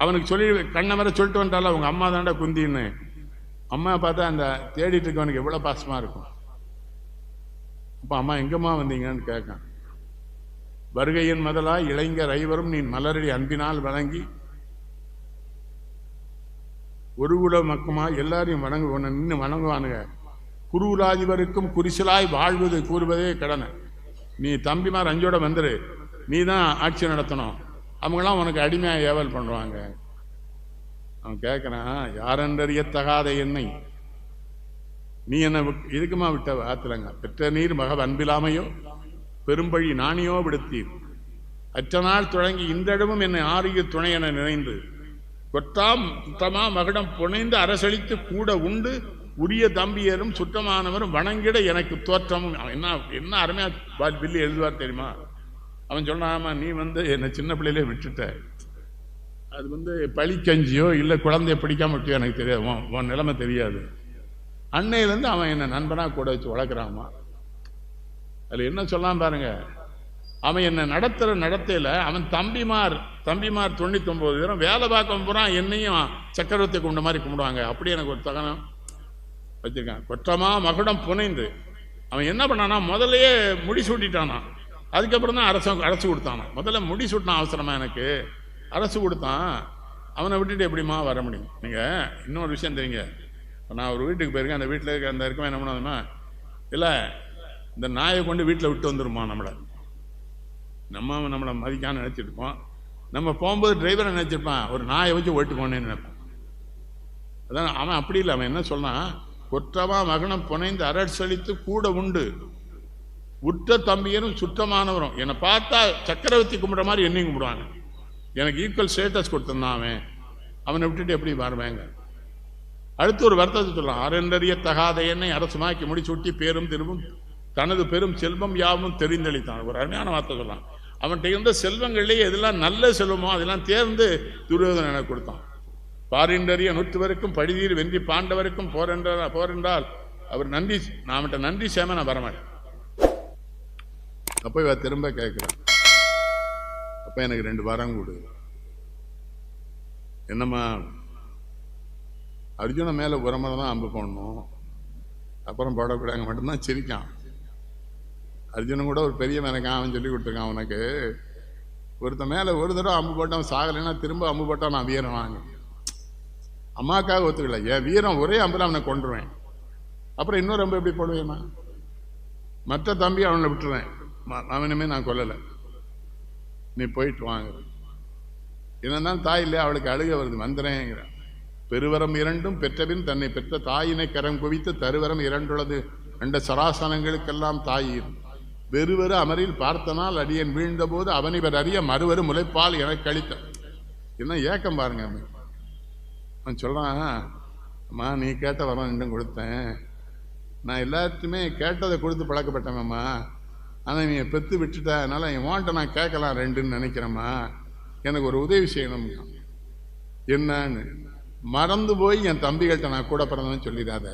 அவனுக்கு சொல்லி கண்ணை வர சொல்லிட்டு வந்தாலும் அவங்க அம்மா தாண்டா குந்தின்னு. அம்மா பார்த்தா அந்த தேடிட்டு இருக்கவனுக்கு எவ்வளோ பாசமாக இருக்கும். அப்போ அம்மா எங்கம்மா வந்தீங்கன்னு கேட்கான். வருகையின் முதலாய் இளைஞர் ஐவரும் நீ மலரடி அன்பினால் வணங்கி ஒரு குல மக்குமா எல்லாரையும் நின்று வணங்குவானுங்க. குருராதிபருக்கும் குறிசலாய் வாழ்வது கூறுவதே கடனை. நீ தம்பிமார் 5ஓட வந்துரு, நீ தான் ஆட்சி நடத்தணும், அவங்களாம் உனக்கு அடிமையாக ஏவல் பண்ணுவாங்க. அவன் கேட்குறான், யாரென்றறியத்தகாத என்னை நீ என்ன இதுக்குமா விட்ட ஆத்துலங்க, பெற்ற நீர் மக அன்பிலாமையோ பெரும்பழி நாணியோ விடுத்தீர், அற்ற நாள் தொடங்கி இந்தடமும் என்னை ஆரிய துணை என நினைந்து கொட்டாம் சுத்தமா மகிடம் புனைந்து அரசளித்து கூட உண்டு உரிய தம்பியரும் சுத்தமானவரும் வணங்கிட எனக்கு தோற்றமும். அவன் என்ன அருமையா பில்லி எழுதுவார் தெரியுமா? அவன் சொன்னாமா, நீ என்னை சின்ன பிள்ளையிலே விட்டுட்ட, அது பழிக்கஞ்சியோ இல்லை குழந்தைய பிடிக்காம விட்டியோ எனக்கு தெரியாது, உன் நிலைமை தெரியாது. அன்னையிலேருந்து அவன் என்னை நண்பனாக கூட வச்சு வளர்க்குறாமா. அதில் என்ன சொல்லலாம் பாருங்க, அவன் என்னை நடத்துகிற நடத்தையில் அவன் தம்பிமார் 99 பேரும் வேலை பார்க்க போகிறான், என்னையும் சக்கரவர்த்தி கும்பிட மாதிரி கும்பிடுவாங்க. அப்படி எனக்கு ஒரு தகனம் வச்சுருக்கான். கொற்றமா மகுடம் புனைந்து அவன் என்ன பண்ணானா, முதலையே முடி சூட்டிட்டானா, அதுக்கப்புறம் தான் அரசு கொடுத்தானா. முதல்ல முடி சூட்டினான் அவசரமாக, எனக்கு அரசு கொடுத்தான். அவனை விட்டுட்டு எப்படிமா வர முடியும்? நீங்கள் இன்னொரு விஷயம் தெரியுங்க, நான் ஒரு வீட்டுக்கு போயிருக்கேன், அந்த வீட்டில் இருக்க அந்த இருக்கவன் என்ன பண்ணுவாதுமா, இல்லை இந்த நாயை கொண்டு வீட்டில் விட்டு வந்துருமா, நம்மளை மதிக்கான்னு நினச்சிருப்போம். நம்ம போகும்போது டிரைவரை நினச்சிருப்பான், ஒரு நாயை வச்சு ஓட்டு போனேன்னு நினைப்பான். அதான் அவன் அப்படி இல்லை. அவன் என்ன சொன்னான், கொற்றமா மகனம் புனைந்து அரசளித்து கூட உண்டு உற்ற தம்பியரும் சுற்றமானவரும் என்னை பார்த்தா சக்கரவர்த்தி கும்பிட்ற மாதிரி என்னையும் கும்பிடுவாங்க, எனக்கு ஈக்குவல் ஸ்டேட்டஸ் கொடுத்துருந்தான். அவனை விட்டுட்டு எப்படி வருவேங்க? அடுத்து ஒரு வருத்தத்தை சொல்லலாம், அறந்தறிய தகாத என்னை அரசுமாக்கி முடிச்சுட்டி பேரும் திரும்பும் தனது பெரும் செல்வம் யாவும் தெரிந்தளித்தான். ஒரு அருமையான வார்த்தை சொல்லலாம். அவன்கிட்ட இருந்த செல்வங்கள்லேயே எதெல்லாம் நல்ல செல்வமோ அதெல்லாம் தேர்ந்து துரியோதனன் எனக்கு கொடுத்தான். பாரின்றறிய 100 பேருக்கும் படிதீர் வென்றி பாண்டவருக்கும் போரென்றால் அவர் நன்றி, நான் அவன்கிட்ட நன்றி சேம நான் வரமாட்டேன். அப்போ இவ திரும்ப கேட்குறான், அப்போ எனக்கு 2 வாரம் கொடு. என்னம்மா, அர்ஜுன மேலே உரமலை தான் அம்பு போடணும், அப்புறம் போடக்கூடாங்க மட்டும்தான் சிரிக்கான். அர்ஜுனன் கூட ஒரு பெரிய எனக்கான் அவன் சொல்லி கொடுத்துருக்கான். அவனுக்கு ஒருத்தன் மேலே ஒரு தடவை அம்பு போட்டான் சாகலைன்னா திரும்ப அம்பு போட்டான் நான் வீரன் வாங்க. அம்மாக்காக ஒத்துக்கல, என் வீரம் ஒரே அம்பில் அவனை கொண்டுருவேன். அப்புறம் இன்னொரு அம்பு எப்படி போடுவேம்மா? மற்ற தம்பி அவனை விட்டுருவேன், அவனுமே நான் கொல்லலை, நீ போயிட்டு வாங்க. என்னதான் தாய் இல்லையா, அவளுக்கு அழுக வருது, வந்துறேங்கிறான். பெருவரம் இரண்டும் பெற்றபின் தன்னை பெற்ற தாயினை கரம் குவித்து தருவரம் இரண்டுள்ளது அண்ட சராசனங்களுக்கெல்லாம் தாயிர் வெறுவரு அமரில் பார்த்தனால் அடியன் வீழ்ந்த போது அவனிவர் அறிய மறுவரு முளைப்பால் எனக்கு அளித்த. என்ன ஏக்கம் பாருங்க. அவன் சொல்றான், அம்மா நீ கேட்ட வரம் இன்னும் கொடுத்தேன், நான் எல்லாத்தையுமே கேட்டதை கொடுத்து பழக்கப்பட்டேன்ம்மா, ஆனால் நீ பெற்று விட்டுட்ட, அதனால என் வாண்ட்டை நான் கேட்கலாம் ரெண்டுன்னு நினைக்கிறேம்மா, எனக்கு ஒரு உதவி செய்யணும். என்னன்னு மறந்து போய் என் தம்பிகள்கிட்ட நான் கூட பிறந்தவன்னு சொல்லிடாத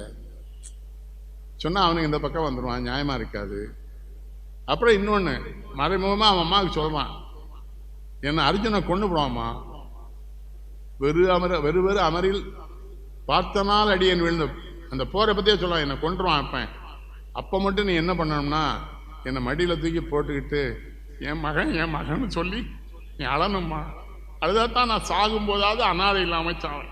சொன்னா அவனுக்கு இந்த பக்கம் வந்துடுவான், நியாயமா இருக்காது. அப்புறம் இன்னொன்று மறைமுகமாக அவன் அம்மாவுக்கு சொல்கிறான், என்னை அர்ஜுனை கொண்டு போடுவாம்மா, வெறு அமரில் பார்த்தனால் அடியன் விழுந்த அந்த போரை பற்றியே சொல்லுவான், என்னை கொண்டுருவான். அப்போ மட்டும் நீ என்ன பண்ணணும்னா என்னை மடியில் தூக்கி போட்டுக்கிட்டு என் மகன் சொல்லி நீ அழணும்மா, அதுதான் நான் சாகும்போதாவது அனாதை இல்லாமல் சாவேன்.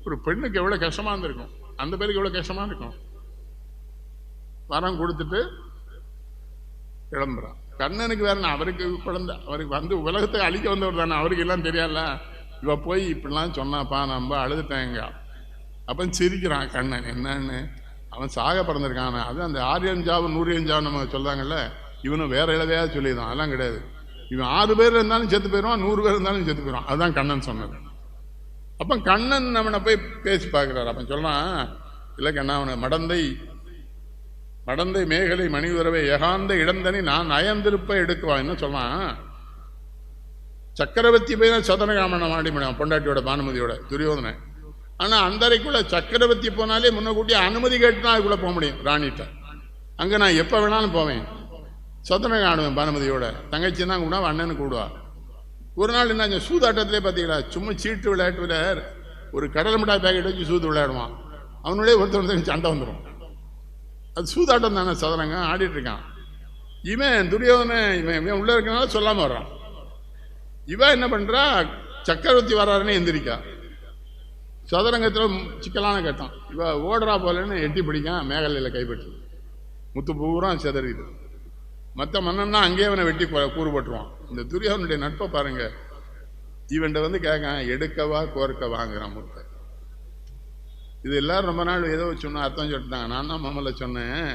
ஒரு பெண்ணுக்கு எவ்வளோ கஷ்டமாக இருந்திருக்கும், அந்த பேருக்கு எவ்வளோ கஷ்டமாக இருக்கும். வரம் கொடுத்துட்டு கிளம்புறான். கண்ணனுக்கு வேற, அவருக்கு குழந்தை, அவருக்கு வந்து உலகத்தை அழிக்க வந்தவர் தானே, அவருக்கு எல்லாம் தெரியாதுல்ல. இவ போய் இப்படிலாம் சொன்னாப்பா, நம்ம அழுதுட்டேங்க. அப்போ சிரிக்கிறான் கண்ணன். என்னன்னு, அவன் சாக பிறந்திருக்கான், அது அந்த 6 ஜாவு 100 ஜாவு நம்ம சொல்றாங்கல்ல, இவனும் வேற இளவையா சொல்லிடுவான். அதெல்லாம் கிடையாது, இவன் 6 பேர் இருந்தாலும் செத்து போயிடுவான், 100 பேர் இருந்தாலும் செத்து போயிடுவான். அதுதான் கண்ணன் சொன்னது. அப்போ கண்ணன் அவனை போய் பேசி பார்க்குறாரு. அப்போ சொல்றான், இல்லை கண்ணா, அவனை மடந்தை மேகலை மணி உறவை ஏகாந்த இடந்தனி நான் நயந்திருப்ப எடுக்குவான். என்ன சொல்றான், சக்கரவர்த்தி போய் தான் சதனகாமனை மாடி முடியும் பொண்டாட்டியோட பானுமதியோட துரியோதனை. ஆனால் அந்த அறைக்குள்ள சக்கரவர்த்தி போனாலே முன்னக்கூட்டி அனுமதி கேட்டுனா அதுக்குள்ள போக முடியும் ராணிட்ட. அங்கே நான் எப்போ வேணாலும் போவேன், சதனகம் ஆடுவேன் பானுமதியோட. தங்கச்சின்னா கூட அண்ணனு கூடுவா. ஒரு நாள் என்ன சூதாட்டத்திலே பார்த்தீங்களா, சும்மா சீட்டு விளையாட்டுல ஒரு கடலை மிட்டாய் பேக்கெட் வச்சு சூது விளையாடுவான், அவனுடைய ஒருத்தர் சண்டை வந்துடும். அது சூதாட்டம் தானே, சதுரங்க ஆடிட்டு இருக்கான். இவன் துரியோதனை இவன் உள்ள இருக்கனால சொல்லாம வர்றான். இவன் என்ன பண்றா, சக்கரவர்த்தி வர்றாருன்னு எந்திரிக்கா. சதுரங்கத்தில் சிக்கலான கட்டம். இவ ஓடுறா போலன்னு எட்டி பிடிக்கான், மேகலையில் கைப்பற்று முத்து பூரா செதறிது. மற்ற மன்னன்னா அங்கேயே அவனை வெட்டி கூறு போட்டுருவான். இந்த துரியோதனுடைய நட்பை பாருங்க. இவன்கிட்ட வந்து கேட்க எடுக்கவா கோர்க்க வாங்குறான் முத்தை. இது எல்லாரும் ரொம்ப நாள் ஏதோ சொன்ன அர்த்தம் சொல்லிட்டாங்க. நான் தான் மாமல்ல சொன்னேன்,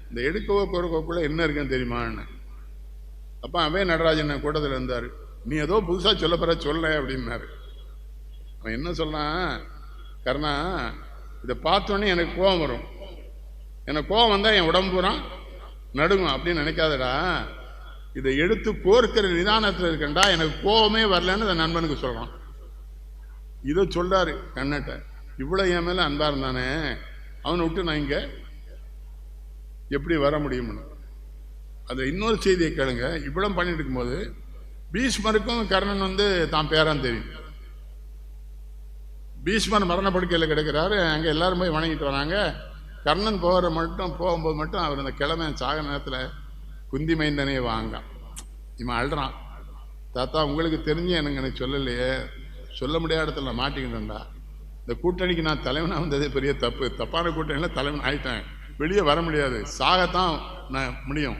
இந்த எடுக்கவோ கோர்க்கோக்குள்ள என்ன இருக்குன்னு தெரியுமான்னு. அப்போ அவன் நடராஜன் கூட்டத்தில் இருந்தார். நீ ஏதோ புதுசாக சொல்ல போற சொல்ல அப்படின்னாரு. அவன் என்ன சொன்னான், கர்ணா இதை பார்த்தோன்னே எனக்கு கோபம் வரும், எனக்கு கோபம் வந்தால் என் உடம்பு பூரா நடுங்கும் அப்படின்னு நினைக்காதடா, இதை எடுத்து கோர்க்கிற நிதானத்தில் இருக்கண்டா, எனக்கு கோபமே வரலன்னு அந்த நண்பனுக்கு சொல்கிறான். இதை சொல்றாரு கண்ணட்ட. இவ்வளோ என் மேலே அன்பா இருந்தானே, அவனை விட்டு நான் இங்கே எப்படி வர முடியும்னு. அது இன்னொரு செய்தியை கேளுங்க. இவ்வளவு பண்ணிட்டு இருக்கும்போது பீஷ்மருக்கும் கர்ணன் வந்து தான் பேரான் தெரியும். பீஷ்மர் மரணப்படுக்கையில் கிடைக்கிறாரு. அங்கே எல்லாரும் போய் வணங்கிட்டு வராங்க. கர்ணன் போகும்போது மட்டும் அவர் அந்த கிழமை சாக நேரத்தில் குந்தி மைந்தனே வாங்க இவன் அழுறான். தாத்தா உங்களுக்கு தெரிஞ்சு எனக்கு சொல்லலையே, சொல்ல முடியாத இடத்துல மாட்டிக்கிட்டேன்டா. இந்த கூட்டணிக்கு நான் தலைவனாக வந்ததே பெரிய தப்பு, தப்பான கூட்டணியில் தலைவன் ஆகிட்டேன், வெளியே வர முடியாது, சாகத்தான் நான் முடியும்.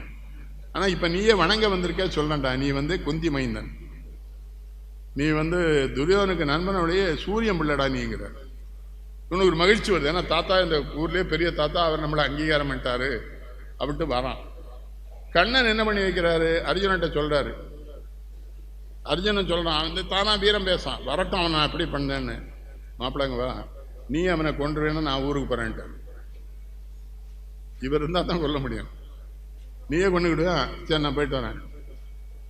ஆனால் இப்போ நீயே வணங்க வந்திருக்க சொல்லண்டா, நீ வந்து குந்தி மைந்தன், நீ வந்து துரியோதனுக்கு நண்பனுடைய சூரியன் பிள்ளடா நீங்கிற. இவனுக்கு ஒரு மகிழ்ச்சி வருது. ஏன்னா தாத்தா இந்த ஊர்லேயே பெரிய தாத்தா, அவர் நம்மளை அங்கீகாரம் பண்ணிட்டாரு அப்படின்ட்டு வரான். கண்ணன் என்ன பண்ணி வைக்கிறாரு, அர்ஜுனன்ட்ட சொல்றாரு. அர்ஜுனன் சொல்றான், வந்து தானா வீரம் பேசான், வரட்டும் அவன் நான் எப்படி பண்ணேன்னு. மாப்பிள்ளைங்க வா, நீ அவனை கொண்டு வேணும், நான் ஊருக்கு போறேன்ட்டு. இவர் இருந்தால் தான் கொல்ல முடியும். நீயே கொண்டுக்கிடுவா, சரி நான் போயிட்டு வரேன்,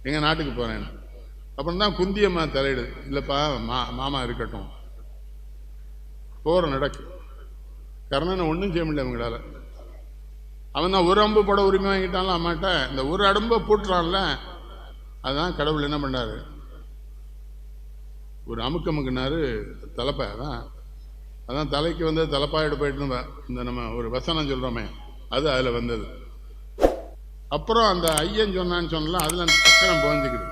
எங்க நாட்டுக்கு போறேன். அப்புறம் தான் குந்தியம்மா தலையிடு, இல்லைப்பா மாமா இருக்கட்டும். போற நடக்கு. கர்ணனை ஒன்றும் செய்ய முடியல அவங்களால. அவன் தான் ஒரு அம்பு போட உரிமை வாங்கிட்டான்ல அம்மாட்ட, இந்த ஒரு அடம்பை போட்டுறான்ல, அதுதான் கடவுள் என்ன பண்ணாரு, ஒரு அமுக்கமுக்குனாரு தலைப்பை. அதான் தலைக்கு வந்து தலைப்பாயிட்டு போயிட்டு இந்த நம்ம ஒரு வசனம் சொல்றோமே, அது அதில் வந்தது. அப்புறம் அந்த ஐயன் சொன்னான்னு சொன்னலாம், அதில் அந்த சக்கரம் புகஞ்சிக்குது.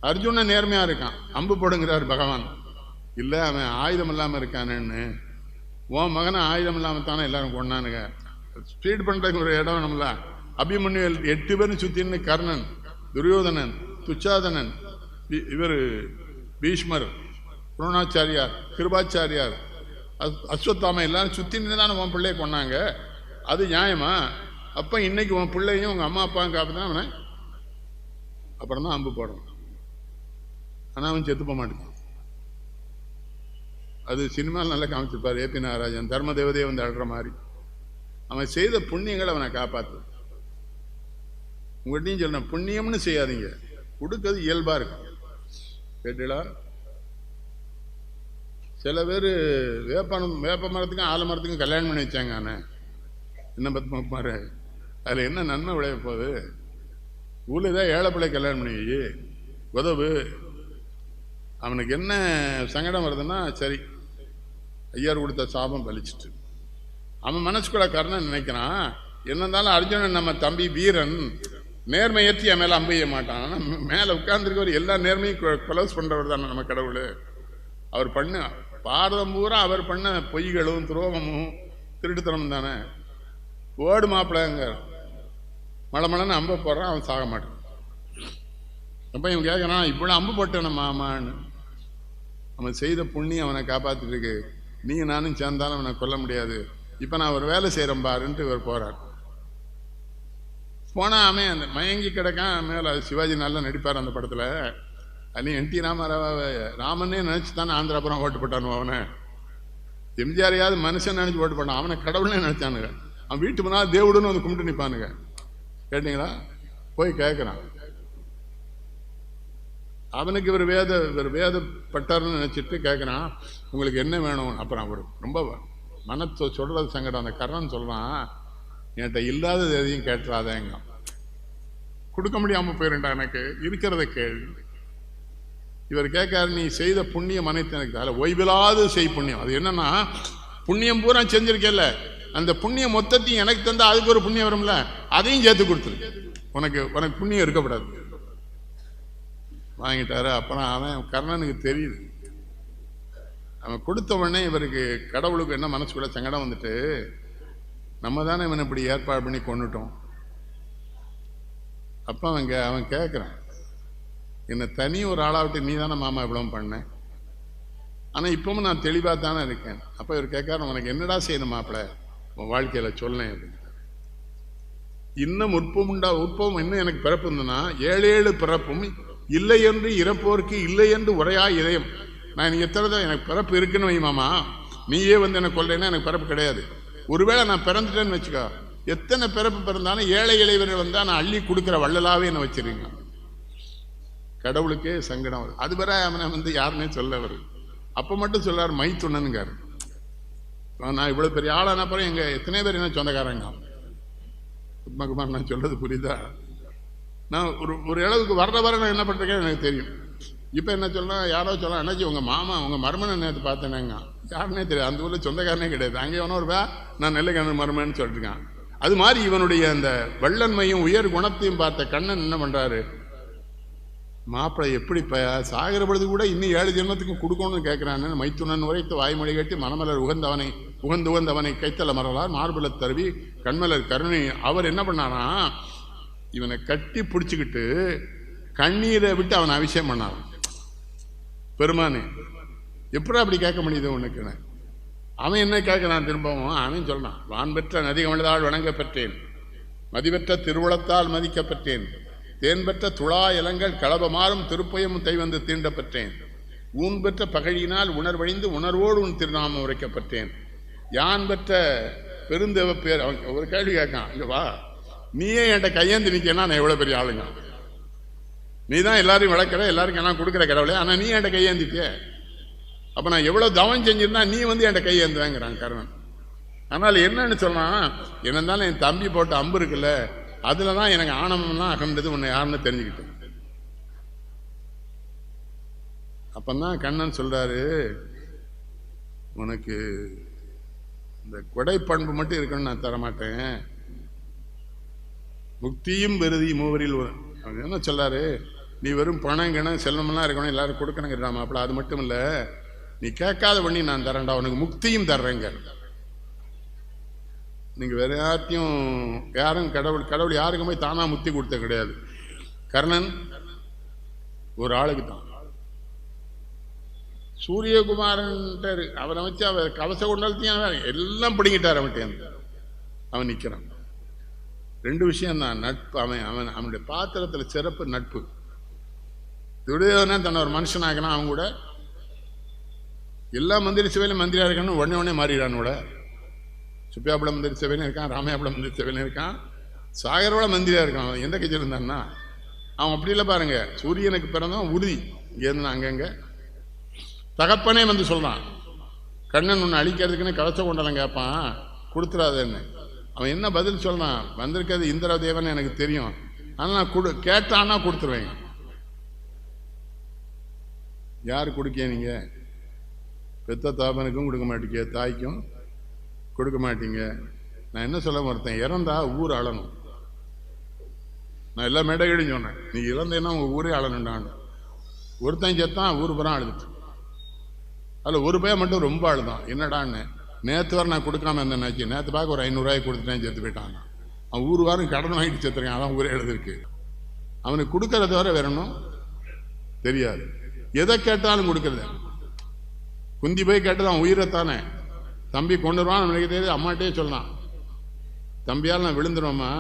அர்ஜுனன் நேர்மையாக இருக்கான், அம்பு போடுங்கிறார் பகவான். இல்லை, அவன் ஆயுதம் இல்லாமல் இருக்கானேன்னு. உன் மகனை ஆயுதம் இல்லாமல் தானே எல்லாரும் கொண்டானுங்க. ஸ்பீட் பண்ணுறதுக்கு ஒரு இடம் நம்மள. அபிமன்யு 8 பேரும் சுற்றின்னு கர்ணன், துரியோதனன், துச்சாதனன், இவர் பீஷ்மர், துரோணாச்சாரியார், கிருபாச்சாரியார், அஸ்வத்தாம எல்லாரும் சுற்றின்னு தானே உன் பிள்ளையை கொண்டாங்க. அது நியாயமா? அப்போ இன்னைக்கு உன் பிள்ளையும் உங்கள் அம்மா அப்பாவும் காப்பதான் அவனை அப்புறம் தான் அம்பு போடணும். ஆனால் அவன் செத்து போக மாட்டேன். அது சினிமாவில் நல்லா காமிச்சிருப்பார் ஏபி நாகராஜன், தர்ம தேவதையை வந்து அழுற மாதிரி. அவன் செய்த புண்ணியங்களை அவனை காப்பாற்று. உங்கள்கிட்டையும் சொல்ல, புண்ணியம்னு செய்யாதீங்க, கொடுக்கறது இயல்பா இருக்கு. கேட்டீங்களா? சில பேர் வேப்ப மரத்துக்கும் ஆலமரத்துக்கும் கல்யாணம் பண்ணி வச்சாங்க. ஆனால் என்ன பத்மகுமார், அதில் என்ன நன்மை விளைய போகுது? ஊரில் தான் ஏழை பிள்ளை கல்யாணம் பண்ணி வை, உதவு. அவனுக்கு என்ன சங்கடம் வருதுன்னா, சரி ஐயர் கொடுத்த சாபம் பலிச்சிட்டு அவன் மனசுக்குள்ள கர்ணன் நினைக்கிறான், என்ன இருந்தாலும் அர்ஜுனன் நம்ம தம்பி வீரன், நேர்மையற்றி என் மேலே அம்பைய மாட்டான். ஆனால் மேலே உட்கார்ந்துருக்கவர் எல்லா நேர்மையும் கொலோஸ் பண்ணுறவர் தானே நம்ம கடவுள். அவர் பண்ண பாரதம் பூரா அவர் பண்ண பொய்களும் துரோகமும் திருட்டுத்தனமும் தானே. ஓடு மாப்பிள்ளைங்க மழை அம்பை போடுறான், அவன் சாக மாட்டான். அப்போ இவன் கேட்குறான், இவ்வளோ அம்பு போட்டேன மாமான்னு. அவன் செய்த புண்ணியம் அவனை காப்பாற்றிட்டு இருக்கு. நீங்கள் நானும் சேர்ந்தாலும் அவனை கொல்ல முடியாது. இப்போ நான் ஒரு வேலை செய்கிறேன் பாருன்ட்டு இவர் போகிறார். போனால் அவன் அந்த மயங்கி கிடக்கான் மேலே. சிவாஜி நல்லா நடிப்பார் அந்த படத்தில். அன்னி NT ராமராவை ராமனே நினச்சி தானே ஆந்திராபுரம் ஓட்டு போட்டானு. அவனை எம்ஜிஆரையாவது மனுஷன் நினச்சி ஓட்டு போட்டான், அவனை கடவுள்னே நினச்சானுங்க. அவன் வீட்டு போனால் தேவுடுன்னு வந்து கும்பிட்டு நிற்பானுங்க. கேட்டீங்களா? போய் கேட்குறான். அவனுக்கு இவர் வேதப்பட்டார்னு நினச்சிட்டு கேட்குறான், உங்களுக்கு என்ன வேணும்? அப்புறம் அவர் ரொம்ப மனத்தை சொல்கிறது சங்கடம். அந்த கர்ணன் சொல்கிறான், என்கிட்ட இல்லாதது எதையும் கேட்டுறாதேங்க. கொடுக்க முடியாமல் போயிருண்டா, எனக்கு இருக்கிறத கேள்வி. இவர் கேட்காரு, நீ செய்த புண்ணியம் அனைத்து எனக்கு அதில் ஓய்வில்லாது செய் புண்ணியம். அது என்னன்னா, புண்ணியம் பூரா செஞ்சிருக்கல, அந்த புண்ணியம் மொத்தத்தையும் எனக்கு தந்தா அதுக்கு ஒரு புண்ணியம் வரும்ல, அதையும் சேர்த்து கொடுத்துரு. உனக்கு புண்ணியம் இருக்கப்படாது. வாங்கிட்டாரு. அப்புறம் அவன் கர்ணனுக்கு தெரியுது, அவன் கொடுத்த உடனே இவருக்கு கடவுளுக்கு என்ன மனசுக்குள்ள சங்கடம் வந்துட்டு, நம்ம தானே இவனை இப்படி ஏற்பாடு பண்ணி கொண்டுட்டோம். அப்போ அவன் கேட்குறான், என்னை தனி ஒரு ஆளாவிட்டு நீ தானே மாமா இவ்வளவு பண்ண, ஆனால் இப்பவும் நான் தெளிவாக தானே இருக்கேன். அப்போ இவர் கேட்காரு, உனக்கு என்னடா செய்யணும் மாப்பிள்ள உன் வாழ்க்கையில் சொல்லேன் அப்படின்னு. இன்னும் உற்பவம் இன்னும் எனக்கு பிறப்பு இருந்ததுன்னா 7 பிறப்பும் இல்லை என்று இறப்போருக்கு இல்லை என்று உரையா இதயம். நான் எத்தனை தான் எனக்கு பிறப்பு இருக்குன்னு வை மாமா, நீயே வந்து எனக்கு கொல்லைன்னா எனக்கு பிறப்பு கிடையாது. ஒருவேளை நான் பிறந்துட்டேன்னு வச்சுக்கோ, எத்தனை பிறப்பு பிறந்தாலும் ஏழை இளைவர்கள் வந்தால் நான் அள்ளி கொடுக்குற வள்ளலாவே என்ன வச்சிருங்க. கடவுளுக்கே சங்கடம் வருது. அது வரை அவனை வந்து யாருன்னே சொல்ல வருது. அப்போ மட்டும் சொல்லார் மைத்துணனுங்காரு. நான் இவ்வளோ பெரிய ஆளான அப்புறம் எங்கள் எத்தனை பேர் என்ன சொந்தக்காரங்க. பத்மகுமார், நான் சொல்றது புரியுதா? நான் ஒரு அளவுக்கு வர நான் என்ன பண்ணுறேன்னு எனக்கு தெரியும். இப்போ என்ன சொல்லலாம், யாரோ சொல்லலாம், என்னாச்சு உங்கள் மாமா உங்கள் மருமனை நேற்று பார்த்தேனேங்க. யாருன்னே தெரியாது, அந்த ஊரில் சொந்தக்காரனே கிடையாது. அங்கே எவனோ ஒரு நான் நெல்லைக்கண்ணன் மருமன்னு சொல்லிட்டுருக்கான். அது மாதிரி இவனுடைய அந்த வள்ளன்மையும் உயர் குணத்தையும் பார்த்த கண்ணன் என்ன பண்ணுறாரு, மாப்பிள்ளை எப்படி சாகிற பொழுது கூட இன்னும் 7 ஜென்மத்துக்கு கொடுக்கணும்னு கேட்குறான்னு. மைத்துனன் உரைத்து வாய்மொழி கட்டி மணமலர் உகந்தவனை கைத்தல மரலார் மார்பல தருவி கண்மலர் கருணை. அவர் என்ன பண்ணாரா, இவனை கட்டி பிடிச்சிக்கிட்டு கண்ணீரை விட்டு அவனை அபிஷேகம் பண்ணார். பெருமானே எப்படி அப்படி கேட்க முடியுது உனக்குன்னு. அவன் என்ன கேட்கிறான் திரும்பவும், அவன் சொல்றான், வான் பெற்ற நதி கமழ்தால் வணங்க பெற்றேன், மதிபெற்ற திருவுளத்தால் மதிக்கப்பட்டேன், தேன் பெற்ற துளா இலங்கள் களபமாறும் திருப்பயமும் தைவந்து தீண்டப்பட்டேன், ஊன் பெற்ற பகழியினால் உணர்வழிந்து உணர்வோடு உன் திருநாமம் உரைக்கப்பட்டேன், யான் பெற்ற பெருந்தேவ பேர். அவன் ஒரு கேள்வி கேட்கான், இங்க வா, நீயே என்கிட்ட கையேந்து நிற்கனா நான் எவ்வளோ பெரிய ஆளுங்க, நீ தான் எல்லாரையும் வளர்க்குற, எல்லாருக்கும் நான் கொடுக்குற கடவுளே, ஆனால் நீ என்கிட்ட கையேந்திட்டே, அப்போ நான் எவ்வளோ தவம் செஞ்சிருந்தா நீ வந்து என்கிட்ட கையேந்துவேங்கிறான் கர்ணன். ஆனால் என்னன்னு சொன்னான், என்ன இருந்தாலும் என் தம்பி போட்ட அம்பு இருக்குல்ல, அதில் தான் எனக்கு ஆணவம்லாம் அகன்றது உன்னை யாருன்னு தெரிஞ்சுக்கிட்டேன். அப்பந்தான் கண்ணன் சொல்றாரு, உனக்கு இந்த கொடை பண்பு மட்டும் இருக்குன்னு நான் தரமாட்டேன், முக்தியும் பெருதி மூவரில் அவர் என்ன சொல்லாரு, நீ வெறும் பணம் கிணம் செல்வமெல்லாம் இருக்கணும், எல்லாரும் கொடுக்கணுங்கிறாமா. அப்படி அது மட்டும் இல்லை, நீ கேட்காத பண்ணி நான் தரேன்டா, உனக்கு முக்தியும் தர்றேங்க. நீங்க வேற யார்த்தையும் யாரும் கடவுள் யாருக்கும் போய் தானா முக்தி கொடுத்த கிடையாது. கர்ணன் ஒரு ஆளுக்கு தான். சூரியகுமாரன் அவனை வச்சு அவன் கவச கொண்டாலத்தையும் எல்லாம் பிடிங்கிட்டார். அவன் நிற்கிறான். ரெண்டு விஷயம் தான், நட்பு. அவனுடைய பாத்திரத்தில் சிறப்பு நட்பு. துரியோதனன் தன்னை ஒரு மனுஷனாக்கணும், அவன் கூட எல்லா மந்திரி சபையிலும் மந்திரியா இருக்கணும், உடனே மாறிடான். கூட சுப்பியாபுல மந்திரி சபையிலும் இருக்கான், ராமையாபுல மந்திரி சபையிலும் இருக்கான், சாகரோட மந்திரியா இருக்கான். அவன் எந்த கட்சியில் இருந்தான்னா அவன் அப்படி இல்லை பாருங்க. சூரியனுக்கு பிறந்தவன் உறுதி. இங்கேருந்து அங்கங்க தகப்பனே வந்து சொல்றான், கண்ணன் உன்னை அழிக்கிறதுக்குன்னு கவச கொண்டாலம் கேட்பான், கொடுத்துடாதேன்னு. அவன் என்ன பதில் சொல்றான், வந்திருக்கிறது இந்திர தேவன் எனக்கு தெரியும், ஆனால் நான் கேட்டான்னா கொடுத்துருவேங்க. யார் கொடுக்க? நீங்க பெத்த தாபனுக்கும் கொடுக்க மாட்டீங்க, தாய்க்கும் கொடுக்க மாட்டீங்க. நான் என்ன சொல்ல மறுத்தேன், இறந்தா ஊர் ஆளணும். நான் எல்லா மேடைகளையும் சொன்னேன், நீ இறந்தேன்னா உங்க ஊரே ஆளணுண்டான்னு. ஒருத்தன் செத்தான், ஊர் புறம் அழுதுட்டு. அதில் ஒரு பையன் மட்டும் ரொம்ப அழுதான். என்னடான்னு, நேற்று வர நான் கொடுக்காம இருந்தேன்னாச்சு, நேற்று பார்க்க ஒரு 500 ரூபாய் கொடுத்துட்டேன், செத்து போயிட்டான். அவன் ஊர் வாரம் கடன் வாங்கிட்டு செத்துருக்கான், அதான் ஊரே எழுதிருக்கு. அவனுக்கு கொடுக்கறத வர வேறணும் தெரியாது. எதை கேட்டாலும் கொடுக்கறது. குந்தி போய் கேட்டது அவன் உயிரைத்தானே. தம்பி கொண்டு வருவான், அவனுக்கு தெரியுது. அம்மாட்டே சொல்லலாம், தம்பியால் நான் விழுந்துருவோம்மா,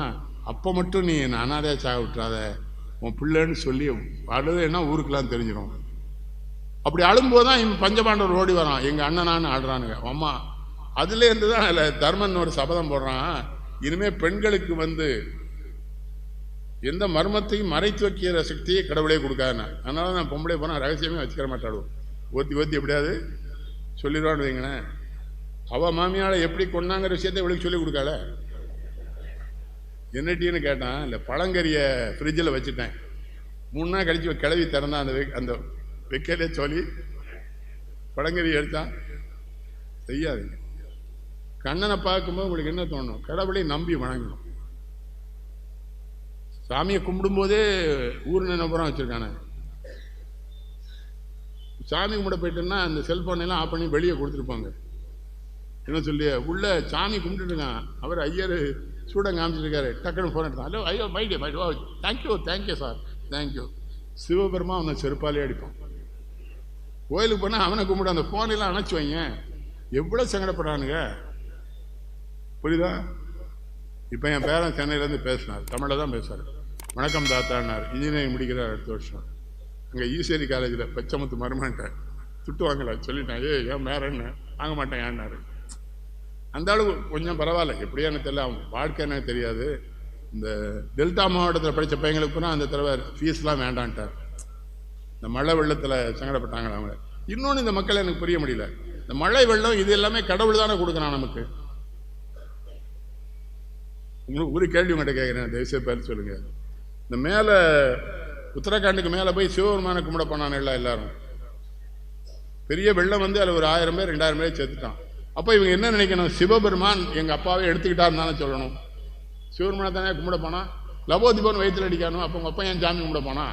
அப்போ மட்டும் நீ என்னை அனாதையா சாக விட்டுறாத, உன் பிள்ளைன்னு சொல்லி அழுதுன்னா ஊருக்கெல்லாம் தெரிஞ்சிடும். அப்படி அழும்போது தான் இவன் பஞ்சபாண்டவர் ஓடி வரான், எங்கள் அண்ணனான்னு ஆடுறானுங்க. அம்மா அதுலேருந்து தான் அதில் தர்மன் ஒரு சபதம் போடுறான், இனிமேல் பெண்களுக்கு எந்த மர்மத்தையும் மறைத்து வைக்கிற சக்தியை கடவுளே கொடுக்காதுண்ணா. அதனால நான் பொம்பளை போனால் ரகசியமே வச்சுக்கிற மாட்டாடுவோம். ஓத்தி எப்படியாவது சொல்லிடுவான்னு வைங்களேன். அவள் மாமியால் எப்படி கொண்டாங்கிற விஷயத்தை இவளுக்கு சொல்லி கொடுக்கால. என்னட்டின்னு கேட்டான், இல்லை பழங்கறியை ஃப்ரிட்ஜில் வச்சுட்டேன், 3 நாள் கழிச்சு கிளவி திறந்தான், அந்த வைக்கலே சொல்லி பழங்கறி எடுத்தான். செய்யாதுங்க. கண்ணனை பார்க்கும்போது உங்களுக்கு என்ன தோணும், கடவுளை நம்பி வணங்கணும். சாமியை கும்பிடும்போதே ஊர் நினைப்புறம் வச்சிருக்கானே. சாமி கும்பிட போயிட்டேன்னா அந்த செல்போன் எல்லாம் ஆஃப் பண்ணி வெளியே கொடுத்துருப்பாங்க. என்ன சொல்லி உள்ள சாமி கும்பிட்டு இருக்கான், அவர் ஐயர் சூடம் காமிச்சிருக்காரு, டக்குன்னு ஃபோன் எடுத்தான். ஹலோ ஐயோ பைடே தேங்க்யூ சார் தேங்க்யூ. சிவபெருமா அவனை செருப்பாலே அடிப்பான். கோயிலுக்கு போனால் அவனை கும்பிட அந்த ஃபோனெல்லாம் அணைச்சி வைங்க. எவ்வளோ சங்கடப்படுறானுங்க, புரியுதா? இப்போ என் பேரன் சென்னையிலேருந்து பேசினார், தமிழில் தான் பேசுகிறார். வணக்கம் தாத்தான்னார். இன்ஜினியரிங் முடிக்கிறார் அடுத்த வருஷம். அங்கே ஈஸ்வரி காலேஜில் பச்சைமுத்து மருமன்ட்டேன் துட்டு வாங்கல சொல்லிட்டேன். ஏன் வேற என்ன வாங்க மாட்டேன் ஏன்னாரு. அந்த அளவு கொஞ்சம் பரவாயில்ல, எப்படியா எனக்கு தெரியல, அவன் வாழ்க்கை எனக்கு தெரியாது. இந்த டெல்டா மாவட்டத்தில் படித்த பையங்களுக்கு கூட அந்த தடவை ஃபீஸ்லாம் வேண்டான்ட்டார். இந்த மழை வெள்ளத்தில் சங்கடப்பட்டாங்களா அவங்க. இன்னொன்று இந்த மக்கள் எனக்கு புரிய முடியல, இந்த மழை வெள்ளம் இது எல்லாமே கடவுள் தானே கொடுக்குறான் நமக்கு. உங்களுக்கு ஒரு கேள்வி உங்கள்கிட்ட கேட்குறேன், தயவுசெய்து பேர் சொல்லுங்க. இந்த மேலே உத்தரகாண்டுக்கு மேலே போய் சிவபெருமானை கும்பிட போனான் எல்லாரும். பெரிய வெள்ளம் அதில் ஒரு 1000 பேர் 2000 பேர் செத்துட்டான். அப்போ இவங்க என்ன நினைக்கணும், சிவபெருமான் எங்கள் அப்பாவே எடுத்துக்கிட்டாருன்னு தானே சொல்லணும். சிவபெருமானை தானே கும்பிட போனா, லபோதிபன் வயிற்றில் அடிக்கணும். அப்போ உங்கள் அப்பா என் சாமி கும்பிட போனா,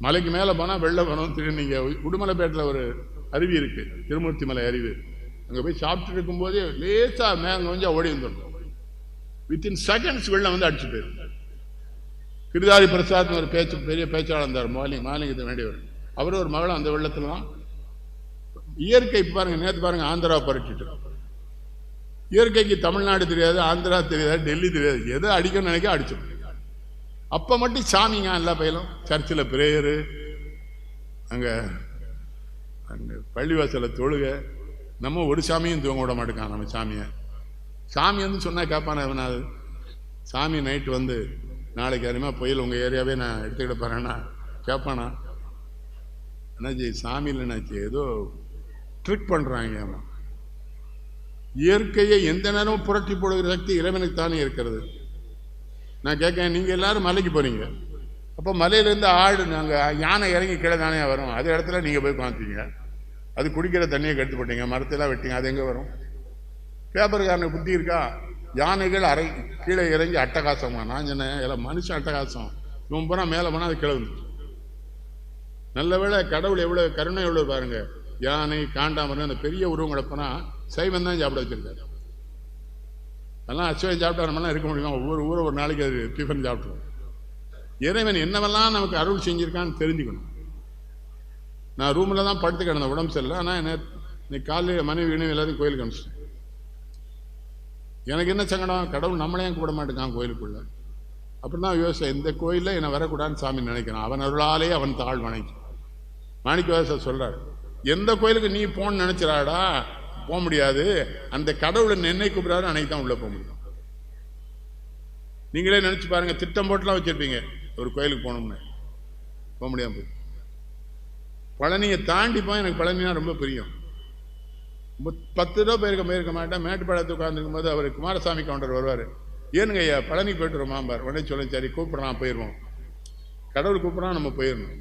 மலைக்கு மேலே போனால் வெள்ளம் வரும். நீங்கள் உடுமலைப்பேட்டில் ஒரு அருவி இருக்குது, திருமூர்த்தி மலை அருவி. அங்கே போய் சாப்பிட்டு இருக்கும்போதே லேசாக மேலே கொஞ்சம் ஓடி வந்துடணும். வித்தின் செகண்ட்ஸ் வெள்ளம் அடிச்சு போயிடும். கிருதாரி பிரசாத் ஒரு பெரிய பேச்சாளர் இருந்தார், மாலிங்கத்தை வேண்டியவர். அவரும் ஒரு மகளும் அந்த வெள்ளத்தில் தான். இயற்கை பாருங்க, நேற்று பாருங்க ஆந்திரா பரட்டிட்டு. இயற்கைக்கு தமிழ்நாடு தெரியாது, ஆந்திரா தெரியாது, டெல்லி தெரியாது, எதை அடிக்கணும்னு நினைக்க அடிச்சிடும். அப்போ மட்டும் சாமிங்க எல்லா பயிலும் சர்ச்சில் பிரேயரு, அங்கே பள்ளிவாசலில் தொழுக. நம்ம ஒரு சாமியும் தூங்க விட மாட்டேங்கான். நம்ம சாமி சொன்னால் கேட்பானே எவனாது. சாமி நைட்டு நாளைக்கு அதிகமாக புயல் உங்கள் ஏரியாவே நான் எடுத்துக்கிட்ட போகிறேன்னா கேட்பானா? என்னாச்சு சாமியில் என்னாச்சு ஏதோ ட்ரிக் பண்ணுறாங்க. ஆமாம், இயற்கையை எந்த நேரமும் புரட்டி போடுகிற சக்தி இறைவனுக்கு தானே இருக்கிறது. நான் கேட்கேன், நீங்கள் எல்லாரும் மலைக்கு போகிறீங்க, அப்போ மலையிலேருந்து நாங்கள் யானை இறங்கி கீழே தானே வரும். அதே இடத்துல நீங்கள் போய் பார்த்துட்டீங்க, அது குடிக்கிற தண்ணியை கெடுத்து போட்டீங்க, மரத்தெல்லாம் வெட்டிங்க, அது எங்கே வரும்? பேப்பர்காரனுக்கு புத்தி இருக்கா? யானைகள் கீழே இறங்கி அட்டகாசமா. நான் சொன்னேன் எல்லாம் மனுஷன் அட்டகாசம், இவன் போனால் மேலே போனால் அது கீழே வந்துச்சு. நல்ல வேளை கடவுள் எவ்வளோ கருணை எவ்வளோ பாருங்க. யானை காண்டாமரம் அந்த பெரிய உருவங்களை போனால் சைவம் தான் சாப்பிட வச்சிருக்காரு. அதெல்லாம் அச்சுவை சாப்பிட்டா நம்மளாம் இருக்க முடியுமா? ஒவ்வொரு ஊரை ஒரு நாளைக்கு அது டிஃபன் சாப்பிட்ருவோம். இறைவன் என்னவெல்லாம் நமக்கு அருள் செஞ்சிருக்கான்னு தெரிஞ்சுக்கணும். நான் ரூமில் தான் படுத்து கிடந்தேன், உடம்பு சரியில்லை. ஆனால் இன்னைக்கு காலையில் மனைவி எல்லாத்தையும் கோயிலுக்கு அனுப்பிச்சிட்டேன். எனக்கு என்ன சங்கடம், கடவுள் நம்மளையும் கூட மாட்டேங்கான் கோயிலுக்குள்ள. அப்படி தான் யோசிச்சேன், இந்த கோயிலில் என்னை வரக்கூடாதுன்னு சாமி நினைக்கிறான். அவன் அருளாலே அவன் தாழ் வணங்கி. மாணிக்கவாசர் சொல்றார், எந்த கோயிலுக்கு நீ போன்னு நினைச்சிடாடா, போக முடியாது. அந்த கடவுளை என்னை கூப்பிடாரு அன்னைக்கு தான் உள்ள போக முடியும். நீங்களே நினைச்சு பாருங்க, திட்டம் போட்டுலாம் வச்சிருப்பீங்க ஒரு கோயிலுக்கு போகணும்னு, போக முடியாம போய். பழனியை தாண்டி போய் எனக்கு பழனினா ரொம்ப பிரியம். 10 ரூபா போயிருக்க மாட்டேன். மேட்டுப்பாளையத்து உட்காந்துருக்கும் போது அவர் குமாரசாமி கவுண்டர் வருவார். ஏனுங்க ஐயா பழனி போய்ட்டு வருமாம்பார். உடனே சொல்ல, சரி கூப்பிட்றான் போயிடுவோம். கடவுள் கூப்பிட்றான், நம்ம போயிடணும்.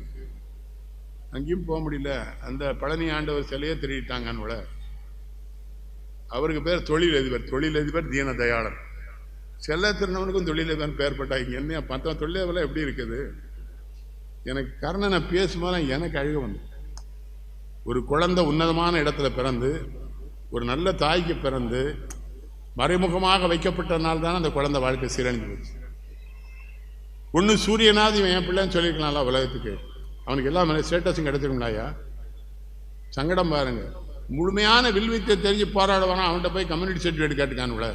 அங்கேயும் போக முடியல. அந்த பழனி ஆண்டவர் சிலையே திருடிட்டாங்கன்னு. அவருக்கு பேர் தொழிலதிபர் தீனதயாளன். செல்ல திருநவனுக்கும் தொழிலதிபர் பேர் பட்டாங்க. என்ன மற்ற தொழிலதிபர்லாம் எப்படி இருக்குது? எனக்கு கர்ணனை பேசும்போது எனக்கு அழுக வந்து, ஒரு குழந்தை உன்னதமான இடத்துல பிறந்து ஒரு நல்ல தாய்க்கு பிறந்து மறைமுகமாக வைக்கப்பட்டனால தானே அந்த குழந்தை வாழ்க்கை சீரழிஞ்சு போச்சு. ஒன்று சூரியனாவது இவன் என் பிள்ளைன்னு சொல்லியிருக்கலாம்ல உலகத்துக்கு. அவனுக்கு எல்லாம் ஸ்டேட்டஸும் கிடைச்சிருக்கலாயா? சங்கடம் பாருங்க. முழுமையான வில்வித்தை தெரிஞ்சு போராடுவானா, அவன்கிட்ட போய் கம்யூனிட்டி சர்டிஃபிகேட் கேட்டுக்கானுல,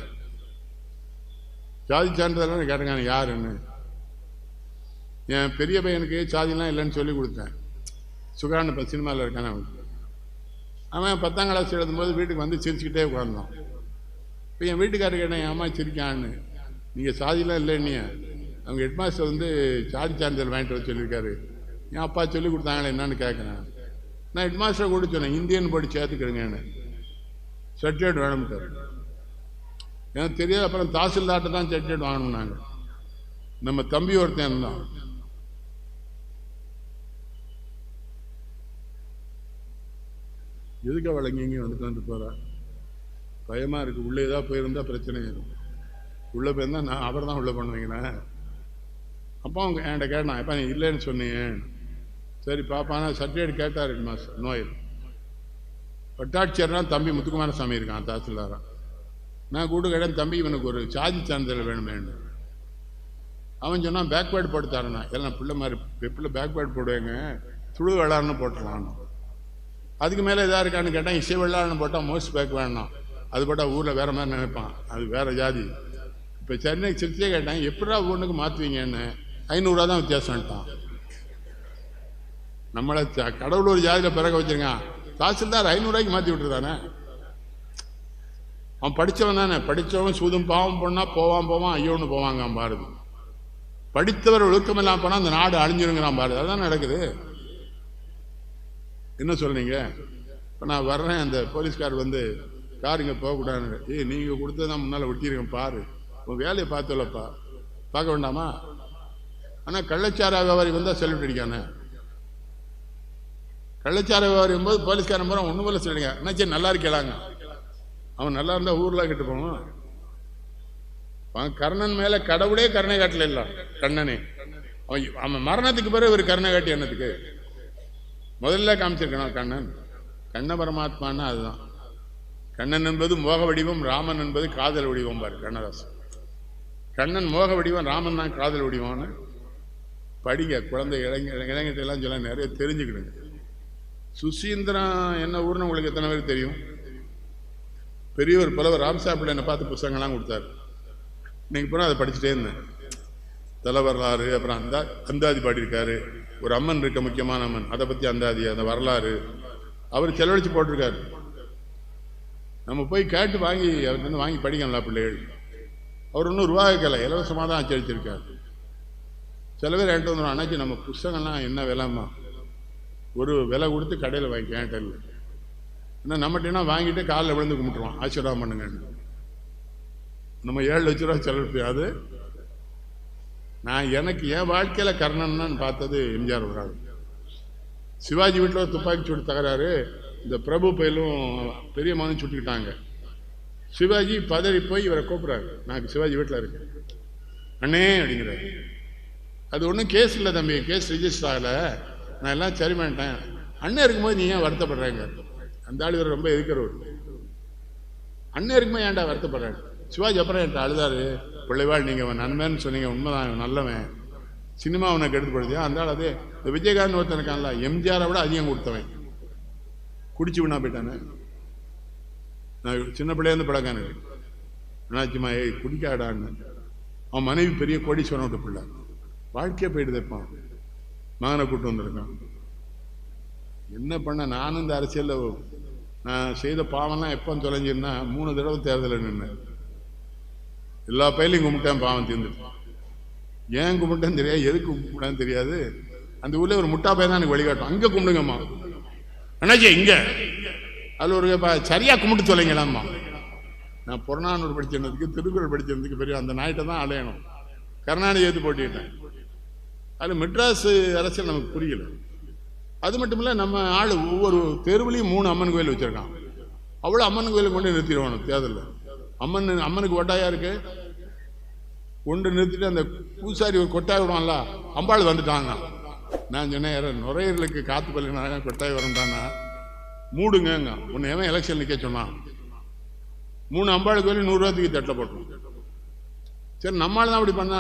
ஜாதி சான்றிதழ் கேட்டுக்கானு யாருன்னு. என் பெரிய பையனுக்கு சாதிலாம் இல்லைன்னு சொல்லி கொடுத்தேன். சுகான் இப்போ சினிமாவில் இருக்கானே அவன் 10ஆம் கிளாஸ் எழுதும்போது வீட்டுக்கு வந்து சிரிச்சுக்கிட்டே உட்கார்ந்தான். இப்போ என் வீட்டுக்காரர் கேட்டேன், என் அம்மா சிரிக்கான்னு. நீங்கள் சாதிலாம் இல்லைன்னு அவங்க ஹெட்மாஸ்டர் வந்து சாதி சான்றிதழ் வாங்கிட்டு வர சொல்லியிருக்காரு. என் அப்பா சொல்லி கொடுத்தாங்களே என்னன்னு கேட்குறேன். நான் ஹெட்மாஸ்டரை கூட சொன்னேன், இந்தியன் படி சேர்த்துக்கிறேங்கன்னு. சர்டிஃபிகேட் வேணும்ட்டார். எனக்கு தெரியாது. அப்புறம் தாசில்தார்ட்ட தான் சர்டிஃபிகேட் வாங்கணும். நாங்கள் நம்ம தம்பி ஒருத்தன் இருந்தான். எதுக்கு அவள் எங்கேயும் வந்துட்டு போகிறா? பயமாக இருக்குது. உள்ளே ஏதாவது போயிருந்தா பிரச்சனை ஆயிடும். உள்ளே போயிருந்தா நான் அவர் தான் உள்ளே பண்ணுவீங்களே. அப்போ அவங்க என்கிட்ட கேட்டான், எப்போ நீ இல்லைன்னு சொன்னீங்க. சரி பாப்பானா சர்டிஃபிகேட் கேட்டார் மாஸ்டர். நோயில் வட்டாட்சியர்னா தம்பி முத்துக்குமாரசாமி இருக்கான் தாசில்தாரா. நான் கூட கேட்டேன், தம்பி இவனுக்கு ஒரு சாதி சான்றிதழ் வேணுமேன்னு. அவன் சொன்னான் பேக்வேர்டு போட்டு தரேண்ணா. எல்லாம் பிள்ளை மாதிரி பிள்ளை பேக்வேர்டு போடுவேங்க, துளு வெள்ளாறுன்னு போட்டுடலான்னு. அதுக்கு மேலே எதாக இருக்கான்னு கேட்டால், இசை வெள்ளாறுன்னு போட்டால் மோஸ்ட் பேக் வேணாம். அது போட்டால் ஊரில் வேறு மாதிரி நினைப்பான், அது வேறு ஜாதி. இப்போ சென்னை சிரிச்சே கேட்டேன், எப்படா ஒன்றுக்கு மாற்றுவீங்கன்னு. 500 ரூபா தான் வித்தியாசம்ட்டான். நம்மளை கடவுள் ஒரு ஜாதியில் பிறக்க வச்சிருக்கான். தாசில்தார் 500 ரூபாய்க்கு மாற்றி விட்டுருதானே. அவன் படித்தவன் தானே. படித்தவன் சூதும் பாவம் பண்ணால் போவான் ஐயோன்னு போவாங்க பாரதி. படித்தவர் ஒழுக்கம் இல்லாமல் போனால் அந்த நாடு அழிஞ்சிருங்கிறான் பாரதி. அதுதான் நடக்குது. என்ன சொல்றீங்க? இப்போ நான் வர்றேன், அந்த போலீஸ்கார் வந்து காருங்க போகக்கூடாதுன்னு. நீங்கள் கொடுத்தது தான் முன்னால் ஒட்டியிருக்கேன் பாரு, உன் வேலையை பார்த்துலப்பா, பார்க்க வேண்டாமா? ஆனால் கள்ளச்சார வியாபாரி வந்தால் செல்ஃபிட் அடிக்கானே. கள்ளச்சார வியாபாரி போது போலீஸ்காரன் போகிறான், ஒன்றும் போல சொல்லிடுங்க. என்னாச்சு நல்லா இருக்கலாங்க. அவன் நல்லா இருந்தால் ஊரில் கிட்ட போவான். அவன் கர்ணன் மேலே கடவுளே கருணை காட்டல இல்லை. கண்ணனே அவன் மரணத்துக்கு பிறகு ஒரு கருணை காட்டி என்னத்துக்கு? முதல்ல காமிச்சிருக்கணும் கண்ணன். கண்ண பரமாத்மான்னா அதுதான். கண்ணன் என்பது மோக வடிவம், ராமன் என்பது காதல் வடிவம் பாரு கண்ணதாசன். கண்ணன் மோக வடிவம், ராமன் தான் காதல் வடிவம்னு படிங்க. குழந்தை இளைஞர்களெல்லாம் சொல்ல நிறைய தெரிஞ்சுக்கிடுங்க. சுசீந்திரன் என்ன ஊர்னு உங்களுக்கு எத்தனை பேர் தெரியும்? பெரியவர் புலவர் ராம்சாப்பிள்ளை என்னை பார்த்து புத்தகங்கள்லாம் கொடுத்தாரு. இன்னைக்கு பூரா அதை படிச்சுட்டே இருந்தேன். தலை வரலாறு, அப்புறம் அந்தாதி பாடியிருக்காரு. ஒரு அம்மன் இருக்க, முக்கியமான அம்மன், அதை பற்றி அந்தாதி, அந்த வரலாறு அவர் செலவழித்து போட்டிருக்காரு. நம்ம போய் கேட்டு வாங்கி அவர்கிட்ட வாங்கி படிக்கணும்ல பிள்ளைகள். அவர் ஒன்றும் ரூபாய்க்கலை, இலவசமாக தான் அச்சடிச்சிருக்காரு. சில பேர் என்கிட்ட வந்துடும், அண்ணாச்சி நம்ம புஸ்தகம்லாம் என்ன விலைம்மா, ஒரு விலை கொடுத்து கடையில் வாங்கி கேட்டல. ஏன்னா நம்மகிட்டனா வாங்கிட்டு காலில் விழுந்து கும்பிட்டுருவான், ஆசீர்வாதம் பண்ணுங்கன்னு. நம்ம 7 லட்ச ரூபா செலவு. அது நான் எனக்கு என் வாழ்க்கையில் கர்ணன் பார்த்தது எம்ஜிஆர் ஒரு ஆள். சிவாஜி வீட்டில் ஒரு துப்பாக்கி சூடு தகராறு, இந்த பிரபு பயிலும் பெரிய மகனும் சுட்டுக்கிட்டாங்க. சிவாஜி பதறி போய் இவரை கூப்பிட்றாரு. நான் சிவாஜி வீட்டில் இருக்கேன். அண்ணே அப்படிங்கிறாரு. அது ஒன்றும் கேஸ் இல்லை தம்பி, கேஸ் ரிஜிஸ்டர் ஆகலை, நான் எல்லாம் சரி பண்ணிட்டேன். அண்ணன் இருக்கும்போது நீ ஏன் வருத்தப்படுறாங்க? அந்த ஆள் இவர் ரொம்ப எதிர்க்கிறவர். அண்ணன் இருக்கும்போது ஏன்டா வருத்தப்படுறாங்க? சிவாஜி அப்புறம் என்கிட்ட அழுதாரு, பிள்ளைவாள் நீங்கள் நன்மைன்னு சொன்னீங்க, உண்மைதான், நல்லவன், சினிமா அவனை கெடுத்துப்படுத்தியா. அந்த ஆள் அதே இந்த விஜயகாந்த் ஒருத்தன் இருக்கான்ல, எம்ஜிஆரை விட அதிகம் கொடுத்தவன், குடிச்சு வினா போயிட்டானே. நான் சின்ன பிள்ளையிருந்து பழக்கானு என்னாச்சுமா, ஏய் குடிக்காடான்னு. அவன் மனைவி பெரிய கோடீஸ்வரன் விட்டு பிள்ளை, வாழ்க்கையே போயிட்டு இருப்பான், மகனை கூட்டு வந்திருக்கான். என்ன பண்ண? நானும் இந்த அரசியலில் நான் செய்த பாவம்லாம் எப்போ தொலைஞ்சிருந்தா 3 தடவை தேர்தலில் நின்று எல்லா பயிலையும் கும்பிட்டேன், பாவம் தீர்ந்துட்டான். ஏன் கும்பிட்டேன்னு தெரியாது, எதுக்கு கும்பிட்டான்னு தெரியாது. அந்த ஊரில் ஒரு முட்டா பையன் தான் எனக்கு வழிகாட்டும், அங்கே கும்பிடுங்கம்மா அண்ணாச்சி, இங்கே அதில் ஒரு சரியாக கும்பிட்டு தொலைங்களாம்மா. நான் புறநானூறு படிச்சிருந்ததுக்கு திருக்குறள் படிச்சிருந்ததுக்கு பெரிய அந்த நாய்ட்டை தான் அலையணும். கருணாநிதி ஏற்று போட்டிட்டேன். அதில் மெட்ராஸ் அரசியல் நமக்கு புரியல. அது மட்டும் இல்லை, நம்ம ஆள் ஒவ்வொரு தெருவுலையும் 3 அம்மன் கோயில் வச்சுருக்கான். அவ்வளோ அம்மன் கோயிலை கொண்டு நிறுத்திடுவானு தேர்தலில். அம்மனுக்கு ஒட்டாயா இருக்கு, கொண்டு நிறுத்திட்டு அந்த பூசாரி ஒரு கொட்டாய் விடுவான்ல, அம்பாள் வந்துட்டாங்க. நான் சொன்னேன், நுரையீரலுக்கு காற்று பள்ளினா கொட்டாய் வரண்டானா மூடுங்க. உன்னை எவன் எலெக்ஷன் நிற்க சொன்னான்? 3 அம்பாள் கோயில் 100 ரூபாய்க்கு தட்டில் போட்டோம். சரி, நம்மளால தான் அப்படி பண்ணா.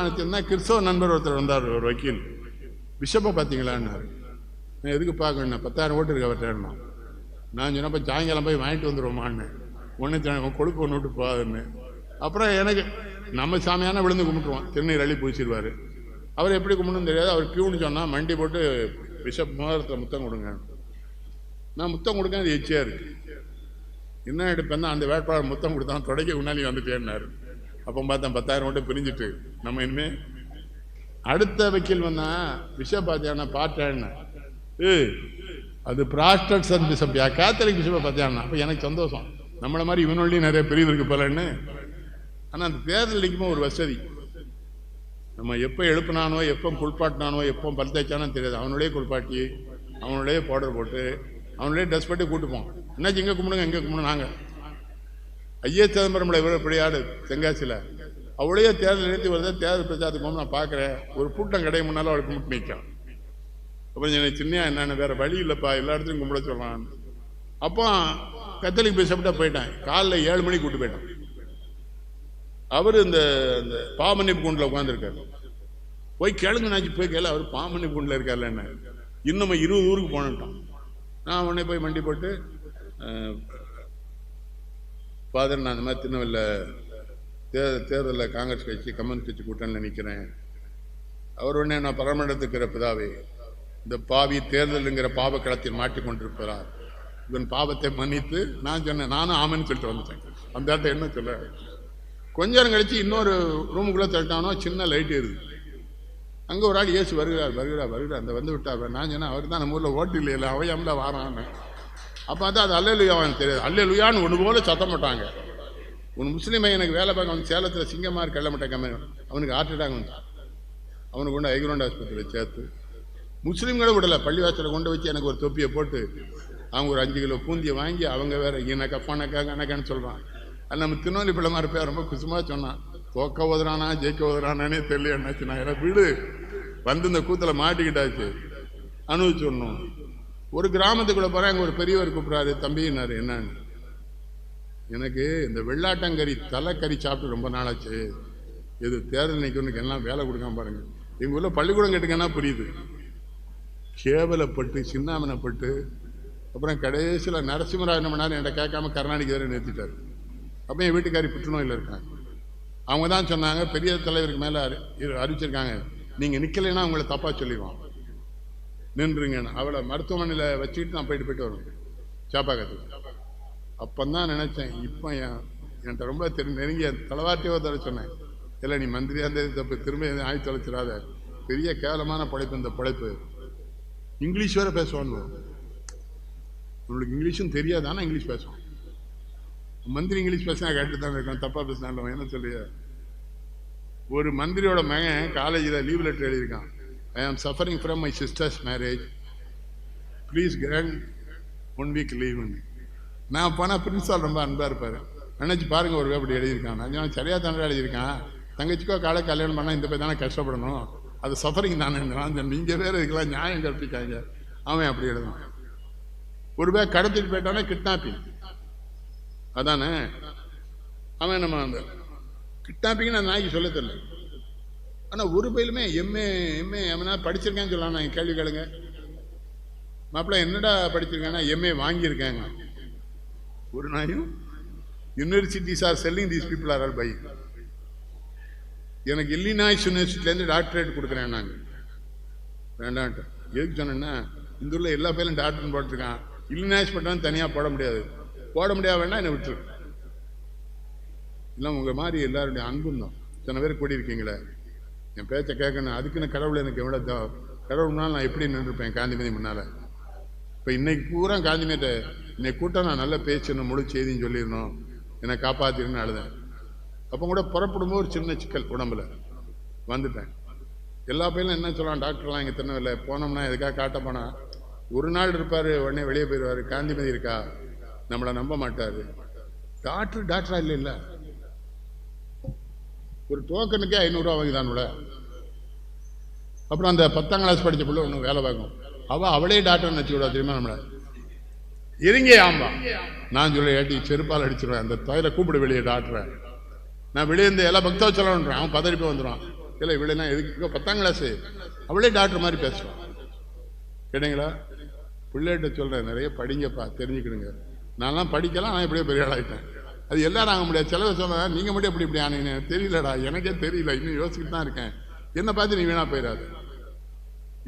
கிறிஸ்தவ நண்பர் ஒருத்தர் வந்தார், ஒரு வக்கீல், பிஷப்பை பார்த்தீங்களான்னாரு. நான் எதுக்கு பார்க்கணும், 10,000 ஓட்டு இருக்கு அவர்கிட்ட. நான் சொன்னப்போ சாயங்காலம் போய் வாங்கிட்டு வந்துடுவோமான்னு. ஒன்று கொழுப்பு ஒன்று விட்டு போகாதுன்னு. அப்புறம் எனக்கு நம்ம சாமியான விழுந்து கும்பிட்டுருவோம், திருநீர் அள்ளி பூசிடுவார். அவர் எப்படி கும்பிடணும்னு தெரியாது. அவர் பியூன்னு சொன்னால் மண்டி போட்டு பிஷப் மோதிரத்தில் முத்தம் கொடுங்க. நான் முத்தம் கொடுக்க அது எச்சியாக இருக்குது. என்ன எடுப்பேன்னா அந்த வேட்பாளர் முத்தம் கொடுத்தான், தொடக்க முன்னாடி வந்துட்டேன்னாரு. அப்போ பார்த்தேன் 10,000 ஓட்டு பிரிஞ்சுட்டு நம்ம இனிமேல். அடுத்த வக்கீல் வந்தான், பிஷப் பார்த்தியானா பாட்டேன்னு. அது ப்ராஸ்டன்ட் பிஷப்யா, கேத்தலிக் பிஷப்பை பார்த்தியானா. அப்போ எனக்கு சந்தோஷம், நம்மளை மாதிரி இவனொல்லையும் நிறைய பிரிவு இருக்கு போலன்னு. ஆனால் அந்த தேர்தல் அடிக்கும்போது ஒரு வசதி, நம்ம எப்போ எழுப்பினானோ, எப்போ குளிப்பாட்டினானோ, எப்போ பல் தேய்ச்சானோ தெரியாது. அவனுடைய குளிப்பாட்டி, அவனுடைய பவுடர் போட்டு, அவனுடைய ட்ரெஸ் பட்டி கூட்டுப்போம். என்னாச்சு, இங்கே கும்பிடுங்க, எங்கே கும்பிடுங்க. நாங்கள் ஐயா சிதம்பரம்ல இவ்வளோ பிள்ளையாடு தென்காசியில் அவளையே தேர்தல் நிறுத்தி வருது. தேர்தல் பிரச்சாரத்துக்கு போகும், நான் பார்க்குறேன் ஒரு கூட்டம் கடை முன்னாலும் அவளை கும்பிட்டு நிற்கும். அப்புறம் எனக்கு சின்ன என்னென்ன வேறு வழி இல்லைப்பா, எல்லா இடத்துலையும் கும்பிட சொல்லலாம். அப்போ கத்தலிக் பிஷப்டா போயிட்டேன். காலைல 7 மணிக்கு கூப்பிட்டு போயிட்டேன். அவர் இந்த பாமன்னிப்பு குண்டில் உட்காந்துருக்காரு. போய் கேளுங்கனாச்சு, போய் கேளு, அவர் பாமன்னிப்பு குண்டில் இருக்கார்ல. என்ன இன்னும் 20 ஊருக்கு போனட்டான். நான் உடனே போய் மண்டி போட்டு, ஃபாதர் நான் அந்த மாதிரி திருநெல்வேலியில் தேர்தலில் காங்கிரஸ் கட்சி கம்யூனிஸ்ட் கட்சி கூட்டணியில் நிற்கிறேன். அவர் உடனே, நான் பரமண்டத்துக்கிற பிதாவே, இந்த பாவி தேர்தலுங்கிற பாவ களத்தில் மாட்டிக்கொண்டிருக்கிறார், இவன் பாவத்தை மன்னித்து. நான் சொன்னேன், நானும் ஆமன்னு சொல்லிட்டு வந்துட்டேன். அந்த இடத்த என்ன சொல்ல. கொஞ்ச நேரம் கழிச்சு இன்னொரு ரூமுக்குள்ளே தள்ளிட்டானோ, சின்ன லைட் ஏறுது. அங்கே ஒரு ஆள் இயேசு வருகிறார் வருகிறார் வருகிறார், அந்த வந்து விட்டார். நான் சொன்னேன், அவர் தான் நம்ம ஊரில் ஓட்டு இல்லையில, அவையாமல வாரான்னு. அப்போ தான் அது அல்லேலுயாவான்னு தெரியாது. அல்லேலுயான்னு ஒன்று போல சத்தம் போட்டாங்க. ஒரு முஸ்லீமை எனக்கு வேலை பார்க்க வந்து சேலத்தில் சிங்கமார் கள்ளமட்டை கம்மி, அவனுக்கு ஹார்ட் அட்டாக் வந்துட்டான். அவனுக்கு கொண்டு ஐக்ரௌண்ட் ஆஸ்பத்திரியில் சேர்த்து, முஸ்லீம்களை விடலை, பள்ளிவாசலை கொண்டு வச்சு எனக்கு ஒரு தொப்பியை போட்டு, அவங்க ஒரு 5 கிலோ பூந்தியை வாங்கி, அவங்க வேற இனக்கா பணக்கா கணக்கான்னு சொல்கிறான். அது நம்ம திருநெல்வேலி பிள்ளை மாதிரி பேர் ரொம்ப குசுமாக சொன்னான். தோக்க ஓதுறானா ஜெயிக்க ஓதுறானே தெரியல. என்னாச்சு, நான் எல்லாம் வீடு வந்து இந்த கூத்தில் மாட்டிக்கிட்டாச்சு, அனுபவிச்சுடணும். ஒரு கிராமத்துக்குள்ளே போகிறேன், அங்கே ஒரு பெரியவர் கூப்பிட்றாரு, தம்பின்னாரு. என்னன்னு, எனக்கு இந்த வெள்ளாட்டங்கறி தலைக்கறி சாப்பிட்டு ரொம்ப நாளாச்சு, எது தேர்தல் நிற்கணுக்கு எல்லாம் வேலை கொடுக்காம பாருங்க. எங்கள் ஊரில் பள்ளிக்கூடம் கேட்டுக்கன்னா புரியுது. கேவலப்பட்டு சின்னாமனப்பட்டு, அப்புறம் கடைசியில் நரசிம்மராவ் என்ன பண்ணாரு, என்கிட்ட கேட்காம கருணாநிதி வேறு நிறுத்திட்டார். அப்போ என் வீட்டுக்காரி புற்றுநோயில் இருக்காங்க. அவங்க தான் சொன்னாங்க, பெரிய தலைவருக்கு மேலே அறிவிச்சிருக்காங்க, நீங்கள் நிற்கலைன்னா அவங்கள தப்பாக சொல்லிடுவான், நின்றுங்கன்னு. அவளை மருத்துவமனையில் வச்சுக்கிட்டு நான் போயிட்டு வருவேன் சாப்பாக்கத்துக்கு. அப்போ தான் நினச்சேன், இப்போ என்கிட்ட ரொம்ப நெருங்கிய தலைவாட்டியோ தர சொன்னேன், இல்லை நீ மந்திரியாக இருந்தது தப்பு, திரும்ப ஆய் தொலைச்சிடாத, பெரிய கேவலமான படைப்பு இந்த படைப்பு. இங்கிலீஷ் வேறு பேசுவான்னு, உங்களுக்கு இங்கிலீஷும் தெரியாது, ஆனால் இங்கிலீஷ் பேசுவான். மந்திரி இங்கிலீஷ் பேசினா கேட்டு தான் இருக்கணும், தப்பாக பேசினாலும் என்ன சொல்லிய. ஒரு மந்திரியோட மகன் காலேஜில் லீவ் லெட்டர் எழுதியிருக்கான், I am suffering from my sister's marriage, please grant 1 week லீவ்னு. நான் போனால் பிரின்ஸால் ரொம்ப அன்பாக இருப்பார், நினச்சி பாருங்கள் ஒரு அப்படி எழுதியிருக்கான். நான் சரியாக தானே எழுதியிருக்கான். தங்கச்சிக்கோ காலை கல்யாணம் பண்ணால் இந்த போய் தானே கஷ்டப்படணும், அது சஃபரிங் தானே. நீங்கள் வேறு இதுக்கெல்லாம் நியாயம் கற்பிக்காங்க. அவன் அப்படி எழுதுவான். ஒரு பேர் கடத்திட்டு போயிட்டானே கிட்னாப்பிங், அதானே அவன். நம்ம அந்த கிட்னாப்பிங்னு அந்த நாய்க்கு சொல்ல தெரியல. ஆனால் ஒரு பயிலுமே எம்ஏ எம்னா படிச்சிருக்கேன்னு சொல்லலாம். நான் கேள்வி கேளுங்க, மாப்பிள்ள என்னடா படிச்சிருக்கேன்னா எம்ஏ வாங்கியிருக்காங்க. ஒரு நாயும் universities are selling, these people are all buying. எனக்கு இல்லினாய்ஸ் யூனிவர்சிட்டிலேருந்து டாக்டரேட் கொடுக்குறேன். நாங்கள் வேண்டான்ட்டு எதுக்கு சொன்னேன்னா, இந்த ஊரில் எல்லா பேரும் டாக்டர்னு போட்டிருக்கான். இல்லினாய்ஸ் பண்ணாலும் தனியாக போட முடியாது வேண்டாம், என்னை விட்டுரு. இல்லை உங்கள் மாதிரி எல்லாருடைய அன்பும் தான். இத்தனை பேர் கூடியிருக்கீங்களே, என் பேச்சை கேட்கணும். அதுக்குன்னு கடவுள் எனக்கு எவ்வளோ கடவுள் முன்னால் நான் எப்படி நின்றுருப்பேன் காந்திமதி முன்னால். இப்போ இன்னைக்கு பூரா காந்திமதியை இன்னைக்கு கூட்டம் நான் நல்லா பேசணும், முழு செய்தின்னு சொல்லிடணும், என்னை காப்பாற்றிருன்னு அழுதேன். அப்போ கூட புறப்படும்போது ஒரு சின்ன சிக்கல் உடம்புல வந்துட்டேன். எல்லா பையனும் என்ன சொல்லலாம், டாக்டர்லாம் இங்கே திறனவில்லை, போனோம்னா எதுக்காக காட்ட போனால் ஒரு நாள் இருப்பார், உடனே வெளியே போயிடுவார். காந்திமதி இருக்கா, நம்மளை நம்ப மாட்டார். டாக்டரா இல்லை, ஒரு டோக்கனுக்கே 500 ரூபா வாங்கிதானுல. அப்புறம் அந்த 10ஆம் கிளாஸ் படித்த பிள்ளை ஒன்று வேலை பார்க்கணும், அவளே டாக்டர் நினச்சிக்கூடா தெரியுமா நம்மளை. இருங்க ஆம்பா நான் சொல்ல ஏட்டி செருப்பால் அடிச்சிருவேன், அந்த தொகையில கூப்பிடு வெளியே டாக்டரை. நான் வெளியே இருந்து எல்லாம் பக்தவச்சலன்றேன், அவன் பதறிப்போ வந்துடுவான். இல்லை இவளேனா எதுக்கு 10ஆம் கிளாஸு, அவளே டாக்டர் மாதிரி பேசுவான். கேட்டீங்களா? பிள்ளைகிட்ட சொல்கிறேன், நிறைய படிங்கப்பா, தெரிஞ்சுக்கிடுங்க. நான்லாம் படிக்கலாம், நான் எப்படியோ பெரிய ஆளாயிட்டேன். அது எல்லாரும் ஆக முடியாது. சிலவை சொல்ல நீங்கள் மட்டும் எப்படி ஆனீங்க தெரியலடா, எனக்கே தெரியல, இன்னும் யோசிச்சுட்டு தான் இருக்கேன். என்னை பார்த்து நீ வீணா போயிடாது.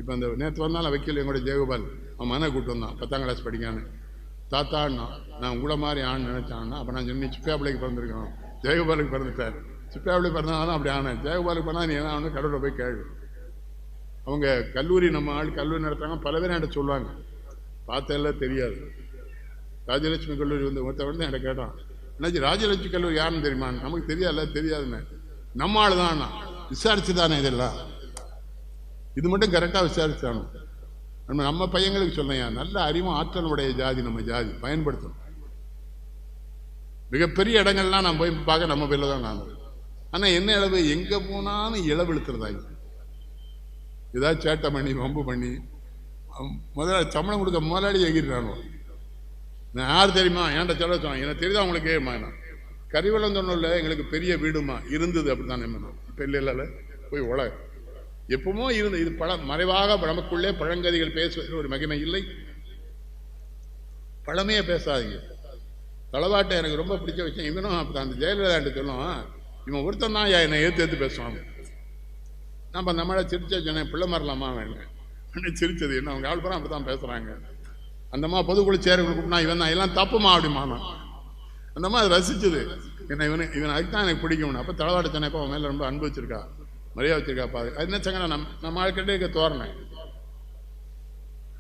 இப்போ அந்த நேற்று வந்தாலும் வைக்கல எங்களோட ஜெயகோபால், அவன் மனை கூட்டு வந்தான் 10ஆம் கிளாஸ் படிக்கான்னு. தாத்தான்னா நான் உங்களை மாதிரி ஆண் நினைச்சான்னா, அப்போ நான் சொன்னேன் சிப்பா பிள்ளைக்கு பிறந்திருக்கணும், ஜெயகோபாலுக்கு பிறந்துட்டார். சிப்பா பிள்ளை பிறந்தனால அப்படி ஆனேன். ஜெயகோபாலுக்கு பிறந்தா நீ என்ன ஆகணும், கடவுளை போய் கேளு. அவங்க கல்லூரி, நம்ம ஆள் கல்லூரி நடத்துறாங்க, பல பேரும் என்கிட்ட சொல்லுவாங்க, பார்த்தெல்லாம் தெரியாது. ராஜலட்சுமி கல்லூரி ஒருத்த வந்து என்கிட்ட கேட்டான், என்னாச்சு ராஜலட்சுமி கல்லூரி யாருன்னு தெரியுமா? நமக்கு தெரியாதுன்னு. நம்ம ஆள் தான், விசாரிச்சு தானே இதெல்லாம், இது மட்டும் கரெக்டாக விசாரிச்சானு. நம்ம பையங்களுக்கு சொல்லேன், நல்ல அறிவும் ஆற்றலுடைய ஜாதி நம்ம ஜாதி, பயன்படுத்தணும். மிகப்பெரிய இடங்கள்லாம் நான் போய் பார்க்க நம்ம பேரில் தான் நான். ஆனால் என்ன இளவு, எங்கே போனாலும் இளவு இழுத்துறதாங்க. ஏதாவது சேட்டை பண்ணி வம்பு பண்ணி முதல்ல சம்பளம் கொடுக்க முதலாளி எகிடுறானோ. நான் யார் தெரியுமா, ஏன்ட்ட சொல்ல சொன்னேன், எனக்கு தெரியுதா உங்களுக்கு? நான் கரிவலம் சொன்னோம்ல, எங்களுக்கு பெரிய வீடுமா இருந்தது, அப்படி தான் நம்ம. இப்போ இல்லை போய் உலக எப்பவுமோ இருந்து இது மறைவாக நமக்குள்ளே பழங்கதிகள் பேசுவதில் ஒரு மகிமை இல்லை. பழமையே பேசாதீங்க. தளவாட்டை எனக்கு ரொம்ப பிடிச்ச விஷயம், இவனும் அப்போ அந்த ஜெயலலிதான்ட்டு சொல்லும், இவன் ஒருத்தன் தான் என்னை ஏற்று பேசுவாங்க. நம்ம நம்மளை சிரிச்சா சொன்னேன், பிள்ளை மாறலாமா வேணும் சிரிச்சது என்ன, அவங்க ஆள் பூரா அப்படி தான் பேசுகிறாங்க. அந்தம்மா பொதுக்குழு சேருக்குள்ள கூப்பிட்டா, இவன் தான் எல்லாம் தப்புமா அப்படிமானா. அந்தம்மா அது ரசிச்சது என்ன, இவன் அதுக்கு தான் எனக்கு பிடிக்கும். அப்போ தளவாட்ட சொன்னேன், அவன் மேலே ரொம்ப அன்பு வச்சிருக்கா, மரியாதை வச்சிருக்காப்பா. அது என்ன சங்க, நம்ம ஆள்கிட்ட இருக்க தோரணேன்.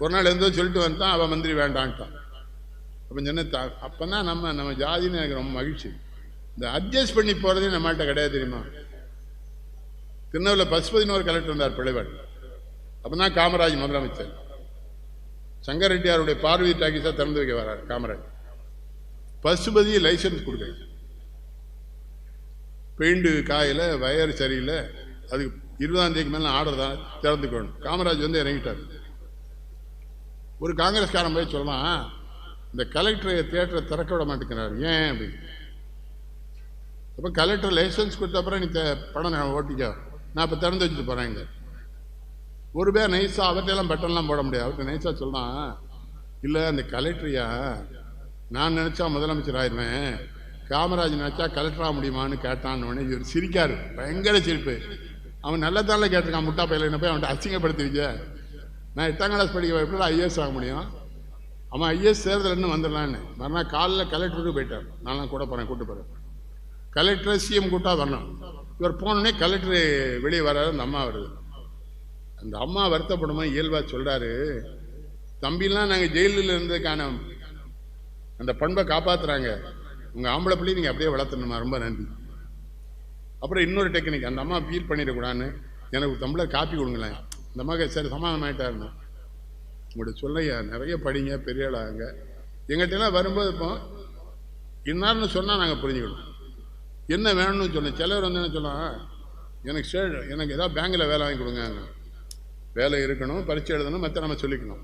ஒரு நாள் எந்தோ சொல்லிட்டு வந்தான், அவன் மந்திரி வேண்டான்ட்டான். அப்போ சொன்ன அப்போ தான் நம்ம ஜாதின்னு எனக்கு ரொம்ப மகிழ்ச்சி. இந்த அட்ஜஸ்ட் பண்ணி போகிறதே நம்மள்கிட்ட கிடையாது தெரியுமா. திருநெல்வேலியில் பசுபதினு ஒரு கலெக்டர் இருந்தார், பிள்ளைவாள். அப்போ தான் காமராஜ் முதலமைச்சர். சங்கர் ரெட்டியாருடைய பார்வை டாக்கிஸாக திறந்து வைக்க வர்றார் காமராஜ். பசுபதி லைசன்ஸ் கொடுக்க, பெயிண்டு காயில் வயர் சரியில்லை, அதுக்கு 20ஆம் தேதிக்கு மேலே ஆர்டர் தான் திறந்துக்கணும். காமராஜ் வந்து இறங்கிட்டார். ஒரு காங்கிரஸ்காரன் போய் சொல்லலாம், இந்த கலெக்டரை தியேட்டரை திறக்க விட மாட்டேங்கிறார், ஏன் அப்படின்னு. அப்போ கலெக்டர் லைசன்ஸ் கொடுத்த அப்புறம் நீ படம் ஓட்டிக்க, நான் இப்போ திறந்து வச்சுட்டு போகிறேங்க. ஒரு பேர் நைஸாக அவர்கிட்டலாம் பட்டன்லாம் போட முடியாது. அவர்கிட்ட நைஸாக சொல்லலாம், இல்லை அந்த கலெக்டரையா நான் நினச்சா முதலமைச்சர் ஆயிடுவேன், காமராஜ் நினச்சா கலெக்டராக முடியுமான்னு கேட்டான்னு இவர் சிரிக்காரு, பயங்கர சிரிப்பு. அவன் நல்லதால கேட்டிருக்கான், முட்டா பையில போய் அவன்கிட்ட அசிங்கப்படுத்திருக்க. நான் 8ஆம் கிளாஸ் படிக்க எப்படி ஐஏஎஸ் ஆக முடியும்? அவன் ஐஏஎஸ் சேர்தலன்னு வந்துடலான்னு. மறுநாள் காலையில் கலெக்டருக்கு போயிட்டார். நான்லாம் கூட போகிறேன், கூப்பிட்டு போகிறேன். கலெக்டரை சிஎம் கூட்டா வரணும். இவர் போனோடனே கலெக்டரு வெளியே வர்றாரு, அந்த அம்மா வருது. அந்த அம்மா வருத்தப்படுமா இயல்பாக சொல்கிறாரு, தம்பிலாம் நாங்கள் ஜெயிலில் இருந்ததுக்கான அந்த பண்பை காப்பாற்றுறாங்க, உங்கள் ஆம்பளை பிள்ளை நீங்கள் அப்படியே வளர்த்தணுமா, ரொம்ப நன்றி. அப்புறம் இன்னொரு டெக்னிக், அந்த அம்மா ஃபீல் பண்ணிடக்கூடாதுன்னு எனக்கு ஒரு டம்ளர் காப்பி கொடுங்களேன். அந்த அம்மாவுக்கு சரி சமாதானம் ஆகிட்டாருன்னு. உங்கள்கிட்ட சொல்லையா நிறைய படிங்க, பெரிய ஆளாங்க. எங்கள்கிட்டலாம் வரும்போது இப்போ இன்னார்னு சொன்னால் நாங்கள் புரிஞ்சுக்கணும். என்ன வேணும்னு சொன்னேன். சிலர் வந்து என்ன சொன்னால், எனக்கு ஏதாவது பேங்கில் வேலை வாங்கி கொடுங்க. வேலை இருக்கணும், பரீட்சை எழுதணும், மற்ற நம்ம சொல்லிக்கணும்.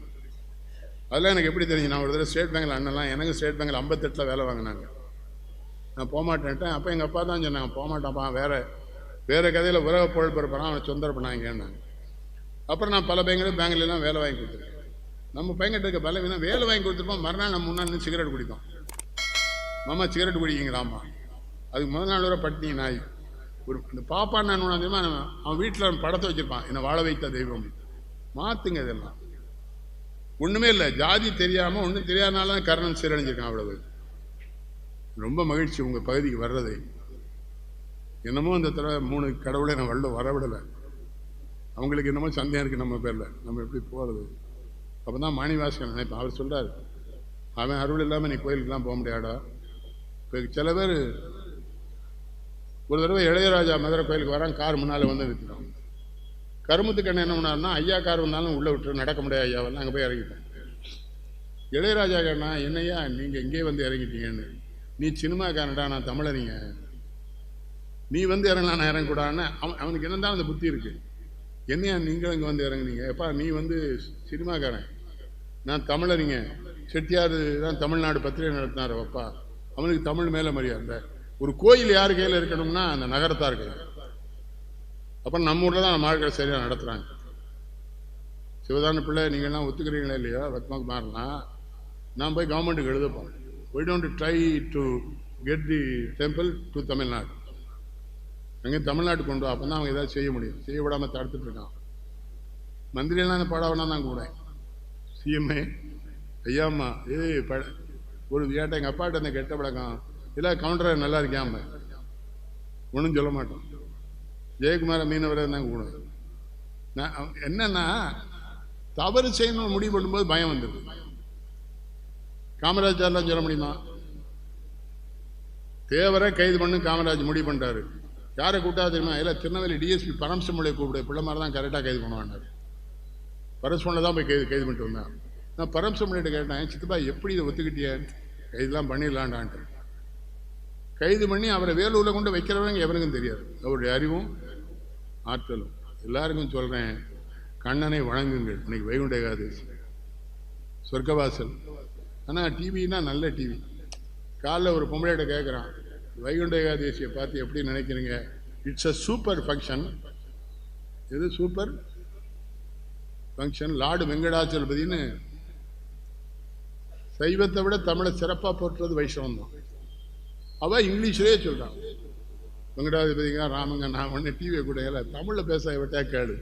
அதெல்லாம் எனக்கு எப்படி தெரிஞ்சு? நான் ஒரு தடவை ஸ்டேட் பேங்கில் அண்ணெல்லாம் எனக்கு ஸ்டேட் பேங்கில் 58 வேலை வாங்கினாங்க. நான் போகமாட்டேன்ட்டேன். அப்போ எங்கள் அப்பா தான் சொன்னாங்க, போகமாட்டான்ப்பா, வேறு கதையில் உலக புகழ் பிறப்பான், அவனை சொந்தர பண்ணாங்கன்னாங்க. அப்புறம் நான் பல பேங்க்லாம் வேலை வாங்கி கொடுத்துருக்கேன். நம்ம பையன்கிட்ட இருக்க பலவீனா வேலை வாங்கி கொடுத்துருப்போம். மறுநாள் நம்ம முன்னாள் சிகரெட் குடித்தோம். மாமா சிகரெட் குடிக்கிங்களாம்மா. அதுக்கு முதல் நாள் வரை பட்டினி நாய். ஒரு இந்த பாப்பான்னு நான் தெரியுமா, அவன் வீட்டில் படத்தை வச்சுருப்பான், என்னை வாழ வைத்த தெய்வம். மாற்றுங்க இதெல்லாம். ஒன்றுமே இல்லை, ஜாதி தெரியாமல் ஒன்றும் தெரியாதனால தான் கர்ணன் சீரழிஞ்சிருக்கான். அவ்வளவு. ரொம்ப மகிழ்ச்சி உங்கள் பகுதிக்கு வர்றதை. என்னமோ அந்த தடவை 3 கடவுளை நான் வரவிடலை. அவங்களுக்கு என்னமோ சந்தேகம் இருக்குது நம்ம பேரில், நம்ம எப்படி போகிறது. அப்போ தான் மாணிவாசகன் நினைப்பேன். அவர் சொல்கிறார், அவன் அருள் இல்லாமல் நீ கோயிலுக்கெல்லாம் போக முடியாடா. இப்போ சில பேர் ஒரு தடவை இளையராஜா மதுரை கோயிலுக்கு வரான், கார் முன்னால் வந்து நிறுத்திடும். கருமுத்துக்கண்ணன் என்ன பண்ணார்னா, ஐயா கார் வந்தாலும் உள்ளே விட்டு நடக்க முடியாது ஐயாவெல்லாம் அங்கே போய் இறங்கிட்டேன். இளையராஜா கேட்டா, என்னையா நீங்கள் இங்கே வந்து இறங்கிட்டீங்கன்னு. நீ சினிமாக்காரன்டா, நான் தமிழறிங்க, நீ வந்து இறங்கலாம், நான் இறங்கக்கூடாதுன்னு. அவனுக்கு என்ன தான் அந்த புத்தி இருக்குது. என்னையா நீங்களும் இங்கே வந்து இறங்குனீங்க? எப்பா நீ வந்து சினிமாக்காரன், நான் தமிழறிங்க, செட்டியார் தான் தமிழ்நாடு பத்திரிகை நடத்தினார். அப்பா அவனுக்கு தமிழ் மேலே மரியாதை. ஒரு கோயில் யார் கையில் இருக்கணும்னா அந்த நகரத்தார் கையில். அப்புறம் நம்ம ஊரில் தான் நம்ம ஆட்கள் சரியாக நடத்துகிறாங்க. சிவதான பிள்ளை நீங்கள்லாம் ஒத்துக்கிறீங்களா இல்லையா? ரத்னகுமார்லாம் நான் போய் கவர்மெண்ட்டுக்கு எழுதப்போம். Why don't try to get the temple to Tamil Nadu. அங்கே தமிழ்நாட்டுக்கு கொண்டு வா, அப்போ தான் அவங்க ஏதாவது செய்ய முடியும். செய்ய விடாமல் தடுத்துட்டு இருக்கான். மந்திரியெல்லாம் அந்த பாட வேணா தான் கூட சிஎம்ஏ ஐயாம்மா ஒரு ஏட்ட எங்கள் அப்பாட்ட அந்த கெட்ட பழக்கம் இல்லை. கவுண்டர் நல்லா இருக்காம ஒன்றும் சொல்ல மாட்டோம். ஜெயக்குமார மீனவரை தான் கூட. நான் என்னன்னா, தவறு செய்யணும்னு முடிவு பண்ணும்போது பயம் வந்துடுது. காமராஜர்லாம் சொல்ல முடியுமா? தேவரை கைது பண்ணு காமராஜ் முடிவு பண்ணிட்டாரு. யாரை கூப்பிட்டா தெரியுமா? இல்லை, திருநெல்வேலி டிஎஸ்பி பரம்சமொழியை கூப்பிடு, பிள்ளை மாதிரி தான் கரெக்டாக கைது பண்ணுவான்னாரு. பரஸ்பொண்ணில் தான் போய் கைது பண்ணிட்டு வந்தேன். நான் பரம்சமொழியிட்ட கேட்டேன், சித்தப்பா எப்படி இதை ஒத்துக்கிட்டிய? கைதெல்லாம் பண்ணிடலான்டான்ட்டு. கைது பண்ணி அவரை வேலூரில் கொண்டு வைக்கிறவங்க எவனுக்கும் தெரியாது. அவருடைய அறிவும் ஆற்றலும். எல்லாருக்கும் சொல்கிறேன், கண்ணனை வணங்குங்கள். இன்னைக்கு வைகுண்ட ஏகாதசி, சொர்க்கவாசல். ஆனால் டிவின்னா நல்ல டிவி. காலைல ஒரு பொம்பளையிட்ட கேட்குறான், வைகுண்ட ஏகாதசியை பார்த்து எப்படி நினைக்கிறீங்க? It's a super function. எது சூப்பர் ஃபங்க்ஷன்? லார்டு வெங்கடாச்சலபதினு சைவத்தை விட தமிழை சிறப்பாக போற்றுறது வைஷ்ணவம் தான். அவள் இங்கிலீஷ்லேயே சொல்கிறான், வெங்கடாதிபதிங்க ராமங்க. நான் ஒன்று டிவியை கூட இல்லை, தமிழில் பேச விட்டா கேளு.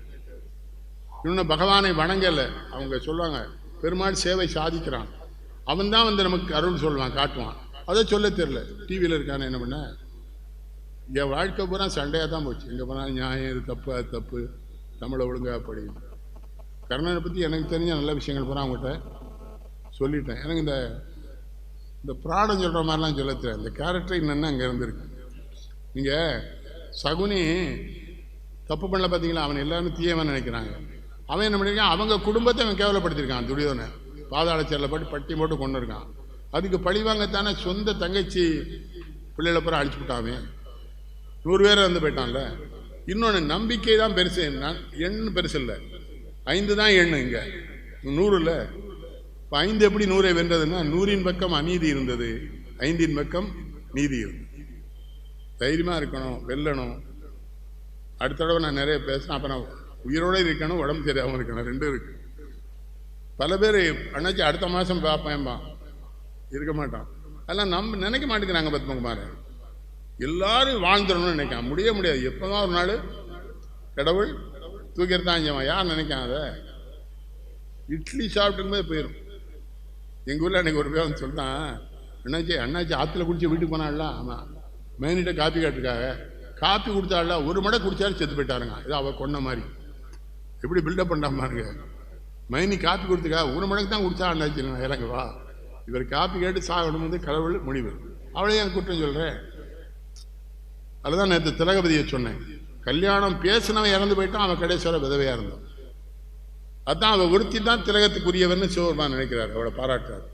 இன்னொன்று பகவானை வணங்கலை. அவங்க சொல்லுவாங்க, பெருமாள் சேவை சாதிக்கிறான், அவன் தான் வந்து நமக்கு அருள் சொல்லுவான், காட்டுவான். அதை சொல்ல தெரியல. டிவியில் இருக்கானே என்ன பண்ண? என் வாழ்க்கை பூரா சண்டையாக தான் போச்சு. எங்கே போனால் நியாயம், இது தப்பு, அது தப்பு, தமிழை ஒழுங்காக படியும். கர்ணனை பற்றி எனக்கு தெரிஞ்ச நல்ல விஷயங்கள் பூரா அவங்ககிட்ட சொல்லிட்டேன். எனக்கு இந்த பிராடம் சொல்கிற மாதிரிலாம் சொல்ல தெரியாது. இந்த கேரக்டர் என்னென்ன அங்கே இருந்திருக்கு. நீங்கள் சகுனி தப்பு பண்ணல பார்த்தீங்களா? அவன் எல்லாரும் தீயவன் நினைக்கிறாங்க. அவன் என்ன பண்ணியிருக்கான்? அவங்க குடும்பத்தை அவன் கேவலப்படுத்தியிருக்கான். துரியோதனை பாதாள சேரில் போட்டு பட்டி போட்டு கொண்டு இருக்கான். அதுக்கு பழிவாங்கத்தானே சொந்த தங்கச்சி பிள்ளைகளை பூரா அழிச்சு விட்டாவே. 100 பேர் வந்து போயிட்டான்ல. இன்னொன்று, நம்பிக்கை தான் பெருசு, எண்ணு பெருசு இல்லை, 5 தான் எண்ணு. இங்கே 100 இல்லை. இப்போ 5 எப்படி 100ஐ வென்றதுன்னா, 100இன் பக்கம் அநீதி இருந்தது, 5இன் பக்கம் நீதி இருந்தது. தைரியமாக இருக்கணும், வெல்லணும். அடுத்த தடவை நான் நிறைய பேசுகிறேன். அப்போ நான் உயிரோடு இருக்கணும், உடம்பு சரியாகவும் இருக்கணும், 2 இருக்கு. பல பேர் அண்ணாச்சி அடுத்த மாதம் பார்ப்பேன்பா, இருக்க மாட்டான். அதெல்லாம் நம்ம நினைக்க மாட்டேங்கிறாங்க. பத்மகுமார் எல்லாரும் வாழ்ந்துடணும்னு நினைக்கான். முடியாது. எப்போதான் ஒரு நாள் கடவுள் தூக்கிடுதான் செய்வான். யார் நினைக்கான்? அதை இட்லி சாப்பிட்டுக்கும்போது போயிடும். எங்கள் ஊரில் அன்றைக்கி ஒரு பேர் வந்து சொல்லிட்டான், அண்ணாச்சி ஆற்றுல குடிச்சு வீட்டுக்கு போனால. ஆமாம், மைனிட்ட காப்பி காட்டுருக்காங்க. காப்பி கொடுத்தால 1 மடை குடித்தாலும் செத்து போயிட்டாருங்க. இது அவள் கொண்ட மாதிரி. எப்படி பில்டப் பண்ணாம பாருங்க. மைனி காப்பி கொடுத்துக்கா 1 மடக்கு தான் குடிச்சா அண்ணாச்சி இறங்குவா. இவர் காப்பி கேட்டு சாகணும் வந்து கடவுள் முடிவு. அவளையும் என் குற்றம் சொல்கிறேன். அதுதான் நேற்று திலகபதியை சொன்னேன். கல்யாணம் பேசினவன் இறந்து போயிட்டான், அவன் கடைசியில் விதவையாக இருந்தான். அதுதான் அவள் ஒருத்தி தான் திலகத்துக்குரியவர்னு சிவபெருமான் நினைக்கிறார், அவளை பாராட்டுறார்.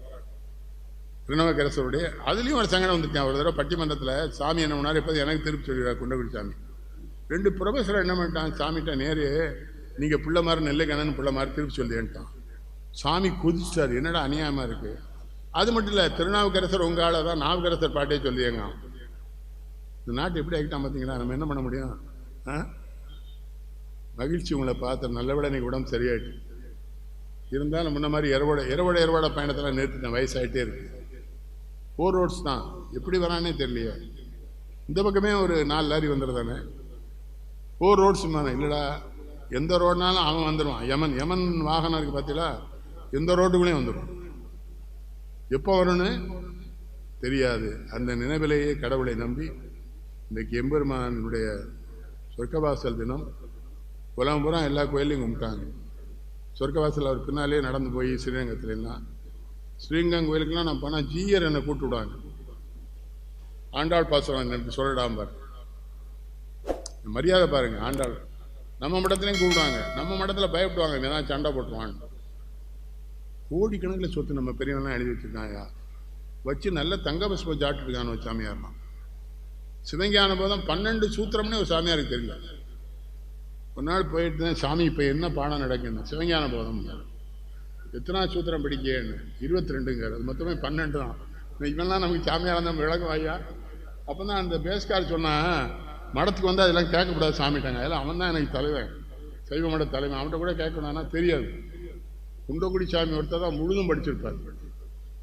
திருநாவுக்கரசருடைய அதுலேயும் ஒரு சங்கடம் வந்துருக்கேன். ஒரு தடவை பட்டிமன்றத்தில் சாமி என்ன பண்ணார், இப்போ எனக்கு திருப்பி சொல்லிடுறார் குண்டகுடி சாமி. 2 ப்ரொஃபஸர் என்ன பண்ணிட்டான், சாமிகிட்ட நேரு நீங்கள் பிள்ளை மாதிரி நெல்லைக்கண்ணன் பிள்ளை மாதிரி திருப்பி சொல்லிட்டான். சாமி குதிச்சிட்டார், என்னடா அநியாயமாக இருக்குது. அது மட்டும் இல்லை, திருநாவுக்கரசர் உங்கள் ஆளை தான் நாவுக்கரசர் பாட்டே சொல்லியங்க. இந்த நாட்டு எப்படி ஆகிட்டான் பார்த்தீங்களா? நம்ம என்ன பண்ண முடியும்? மகிழ்ச்சி உங்களை பார்த்த நல்ல விட இன்னைக்கு உடம்பு சரியாயிட்டு இருந்தாலும் முன்ன மாதிரி இரவோட பயணத்தில் நிறுத்திட்டேன். வயசாகிட்டே இருக்கு. 4 ரோட்ஸ் தான், எப்படி வரானே தெரியலையே. இந்த பக்கமே ஒரு 4 லாரி வந்துடுதானே. 4 ரோட்ஸ் தானே. இல்லைடா, எந்த ரோடுனாலும் அவன் வந்துடுவான். யமன் வாகனம் இருக்குது பார்த்தீங்களா, எந்த ரோட்டுக்குள்ளேயும் வந்துடும். எப்போ வரும்னு தெரியாது. அந்த நினைவிலேயே கடவுளை நம்பி இன்றைக்கு எம்பெருமானுடைய சொர்க்கவாசல் தினம். உலகம் பூரா எல்லா கோயிலையும் கும்பிட்டாங்க. சொர்க்கவாசல் அவர் பின்னாலே நடந்து போய் ஸ்ரீரங்கத்துலாம், ஸ்ரீரங்கம் கோயிலுக்கெல்லாம் நான் போனால் ஜீயர் என்னை கூப்பிட்டு விடுவாங்க. ஆண்டாள் பாசுரம் எனக்கு சொல்லிடாம்பார். மரியாதை பாருங்க. ஆண்டாள் நம்ம மடத்துலையும் கூப்பிடுவாங்க. நம்ம மடத்தில் பயப்படுவாங்க, ஏதாவது சண்டை போட்டுருவாங்க. கோடிக்கணக்கில் சொத்து நம்ம பெரியவெல்லாம் எழுதி வச்சுருக்காங்க. வச்சு நல்ல தங்க பஸ்பம் சாப்பிட்டுருக்கான்னு ஒரு சாமியார்லாம். சிவஞான போதம் 12 சூத்திரம்னு ஒரு சாமியாருக்கு தெரியல. ஒரு நாள் போயிட்டு தான், சாமி இப்போ என்ன பாடம் நடக்குன்னு. சிவஞான போதம் எத்தனா சூத்திரம் படிக்கன்னு 22ங்கிறது. அது மொத்தமே 12 தான். இவெல்லாம் நமக்கு சாமியார் நம்ம விளக்கம் ஐயா. அப்போ தான் அந்த பேஸ்கார் சொன்னால், மடத்துக்கு வந்து அதெல்லாம் கேட்கக்கூடாது சாமிட்டாங்க. அதெல்லாம் அவன் தான் எனக்கு தலைவன், சைவ மட தலைவன். அவன்கிட்ட கூட கேட்கணும்னா தெரியாது. குண்டக்குடி சாமி ஒருத்தர் தான் முழுதும் படிச்சிருப்பார்.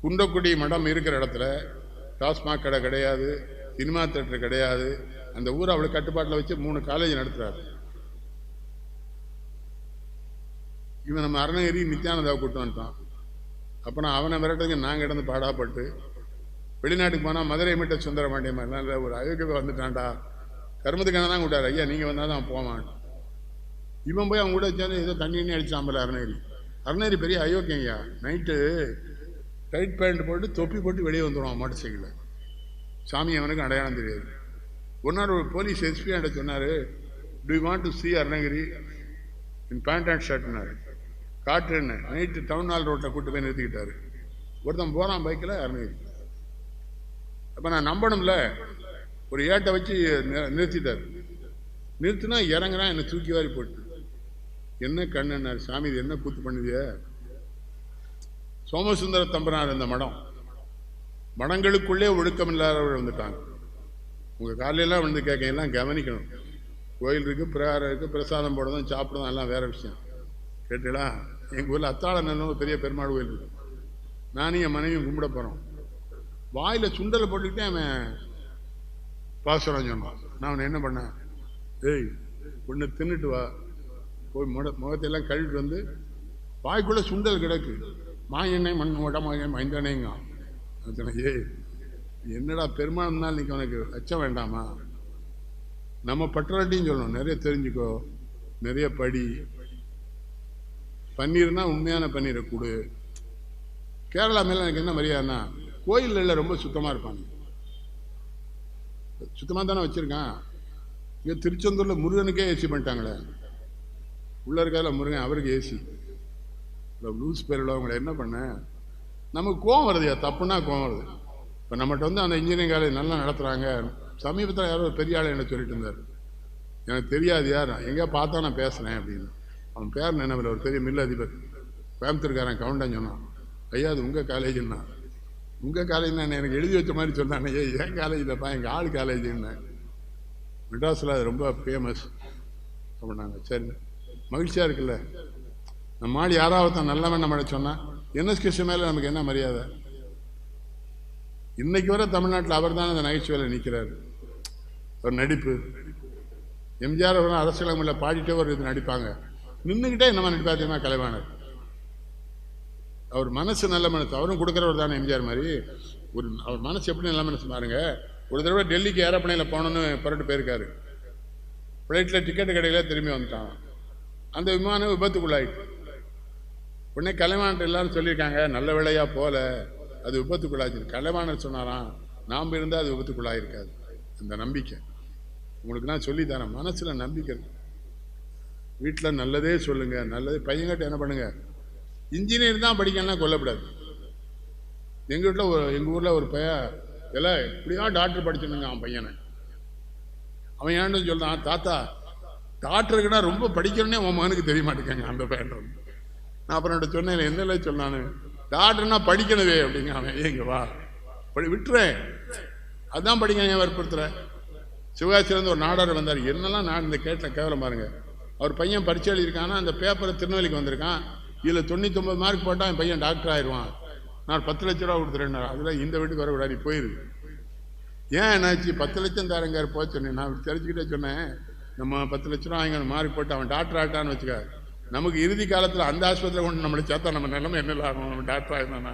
குண்டக்குடி மடம் இருக்கிற இடத்துல டாஸ்மாக் கடை கிடையாது, சினிமா தேட்டர் கிடையாது. அந்த ஊரை அவளை கட்டுப்பாட்டில் வச்சு 3 காலேஜ் நடத்துகிறார். இவன் நம்ம அருணகிரி நித்யானந்தாவை கூட்டு வந்துட்டான். அப்போ நான் அவனை விரட்டுங்க நாங்கள் இடந்து பாடாப்பட்டு வெளிநாட்டுக்கு போனால் மதுரை மீட்ட சுந்தர மாண்டியமா இல்லை, ஒரு அயோக்கியவை வந்துட்டான்டா, கருமத்துக்கான தான் கூட்டார். ஐயா நீங்கள் வந்தால் தான் போவான். இவன் போய் அவங்க கூட சேர்ந்து ஏதோ தண்ணி அடிச்சாம்பல அருணகிரி பெரிய அயோக்கியங்கய்யா. நைட்டு டைட் பேண்ட் போட்டு தொப்பி போட்டு வெளியே வந்துடுவான் மோட்டர் சைக்கிளில். சாமி அவனுக்கு அடையாளம் தெரியாது. ஒரு நாள் ஒரு போலீஸ் எஸ்பி என்கிட்ட சொன்னார், do you want to see Arunagiri in pant and ஷர்ட்னாரு. காட்டுன்னு நைட்டு டவுன் ஹால் ரோட்டில் கூட்டு போய் நிறுத்திக்கிட்டாரு. ஒருத்தன் போகிறான் பைக்கில் அருணகிரி. அப்போ நான் நம்பணும்ல, ஒரு ஏட்டை வச்சு நிறுத்திட்டார். நிறுத்தினா இறங்குறான், என்னை தூக்கி வாரி போட்டு. என்ன கண்ணுன்னாரு. சாமி இது என்ன கூத்து பண்ணுதிய? சோமசுந்தர தம்பனார் இந்த மடங்களுக்குள்ளே ஒழுக்கம் இல்லாதவர்கள் வந்துட்டாங்க. உங்கள் காலையெல்லாம் வந்து கேட்கலாம் கவனிக்கணும். கோயில் இருக்குது, பிரகாரம் இருக்குது, பிரசாதம் போடுறதும் சாப்பிடுறதும் எல்லாம் வேறு விஷயம். கேட்டீங்களா? எங்கள் ஊரில் அத்தாளன்னு ஒரு பெரிய பெருமாள் கோயில் இருக்குது. நானும் என் மனைவியும் கும்பிட போகிறோம். வாயில் சுண்டலை போட்டுக்கிட்டே அவன் பாசுரம் சொன்னான். நான் அவனை என்ன பண்ணேன், ஏய் ஒன்று தின்னுட்டு வா, போய் முகத்தையெல்லாம் கழுவிட்டு வந்து வாய்க்குள்ளே சுண்டல் கிடக்கு, எண்ணெய் மண் உடம்பு மைந்தனைங்க. ஏய் என்னடா பெருமாள்னால் இன்னைக்கு உனக்கு அச்சம் வேண்டாமா? நம்ம பற்றாட்டியும் சொல்லணும், நிறைய தெரிஞ்சுக்கோ, நிறைய படி. பன்னீர்னா உண்மையான பன்னீரை கொடு. கேரளா மேலே எனக்கு என்ன மரியாதைன்னா, கோயிலில் ரொம்ப சுத்தமாக இருப்பாங்க. சுத்தமாக தானே வச்சுருக்கான். இங்கே திருச்செந்தூரில் முருகனுக்கே ஏசி பண்ணிட்டாங்களே. உள்ளே இருக்கால முருகன், அவருக்கு ஏசி. லூஸ் பேர் உள்ளவங்களை என்ன பண்ண, நமக்கு கோவம் வருதுயா. தப்புன்னா கோவம் வருது. இப்போ நம்மகிட்ட வந்து அந்த இன்ஜினியரிங் காலேஜ் நல்லா நடத்துகிறாங்க. சமீபத்தில் யாரோ பெரிய ஆள் என்ன சொல்லிட்டு இருந்தார், எனக்கு தெரியாது யார், எங்கேயா பார்த்தா நான் பேசுகிறேன் அப்படின்னு. அவன் பேர் நினைவில் ஒரு பெரிய மில் அதிபர் கோயம்புத்தூர்காரன் கவுண்டன் சொன்னான். ஐயா அது உங்கள் காலேஜுன்னா. உங்கள் காலேஜ்னா எனக்கு எழுதி வச்ச மாதிரி சொன்னானே. ஏன் காலேஜில்ப்பா, எங்கள் ஆள் காலேஜுன்னு. மெட்ராஸில் அது ரொம்ப ஃபேமஸ் அப்படின்னாங்க. சரி மகிழ்ச்சியாக இருக்குல்ல. நம்ம ஆள் யாராவது தான் நல்லவன் நம்மளை சொன்னால் என்எஸ்கிருஷ்ண மேலே நமக்கு என்ன மரியாதை? இன்னைக்கு வர தமிழ்நாட்டில் அவர் தான் அந்த நகைச்சுவையில் நிற்கிறார். ஒரு நடிப்பு. எம்ஜிஆர் அவர்கள் அரசியலமையில் பாடிட்டே ஒரு இது நடிப்பாங்க, நின்றுக்கிட்டே நம்ம நடிப்பா தெரியுமா கலைவாணர். அவர் மனசு நல்ல மனசு, அவரும் கொடுக்குறவர் தானே எம்ஜிஆர் மாதிரி. அவர் மனசு எப்படி நல்ல மனசு பாருங்க. ஒரு தடவை டெல்லிக்கு ஏரோப்ளைனில் போகணுன்னு புரட்டு போயிருக்காரு. ஃப்ளைட்டில் டிக்கெட்டு கிடைக்கல, திரும்பி வந்துட்டான். அந்த விமானம் விபத்துக்குள்ளாயிட்டு. உடனே கலைவாணர் எல்லாரும் சொல்லியிருக்காங்க, நல்ல வேளையாக போல, அது விபத்துக்குள்ளாச்சு. கலைவாணர் சொன்னாராம், நாம் இருந்தால் அது விபத்துக்குள்ளாயிருக்காது. அந்த நம்பிக்கை உங்களுக்கு நான் சொல்லித்தரேன். மனசில் நம்பிக்கை. வீட்டில் நல்லதே சொல்லுங்கள், நல்லதே. பையன்கிட்ட என்ன பண்ணுங்கள், இன்ஜினியர் தான் படிக்கலாம் கொல்லப்படாது. எங்கள் ஊரில் ஒரு பையன் எல்லாம் எப்படியா டாக்டர் படிச்சுனுங்க அவன் பையனை. அவன் ஏன்னு சொல்றான், தாத்தா டாக்டருக்குன்னா ரொம்ப படிக்கிறேன்னே உன் மகனுக்கு தெரிய மாட்டேங்க அந்த பையன். நான் அப்புறம் சொன்னேன், என்ன சொன்னான்னு, டாக்டர்னா படிக்கணுவே அப்படிங்க. அவன் ஏங்க வா விட்டுறேன், அதுதான் படிக்க ஏன் வற்புறுத்துறேன். சிவகாசிலேருந்து ஒரு நாடார் வந்தார். என்னெல்லாம் நான் இந்த கேவலம் பாருங்க. அவர் பையன் பரீட்சை எழுதியிருக்கான்னா அந்த பேப்பரை திருநெல்வேலிக்கு வந்திருக்கான். இதில் 99 மார்க் போட்டால் என் பையன் டாக்டர் ஆயிடுவான், நான் 10 லட்ச ரூபா கொடுத்துறேன். அதில் இந்த வீட்டுக்கு வரக்கூடாது, நீ போயிரு. ஏன் என்னாச்சு, 10 லட்சம் தாரங்கார் போக சொன்னேன். நான் தெரிஞ்சுக்கிட்டே சொன்னேன், நம்ம 10 லட்ச ரூபா வாங்க மார்க் போட்டு அவன் டாக்டர் ஆகிட்டான்னு வச்சுக்க, நமக்கு இறுதி காலத்தில் அந்த ஆஸ்பத்திரியில் கொண்டு நம்மளை சேர்த்தா நம்ம நிலைமை என்ன ஆகணும், நம்ம டாக்டர் ஆகிருந்தானா.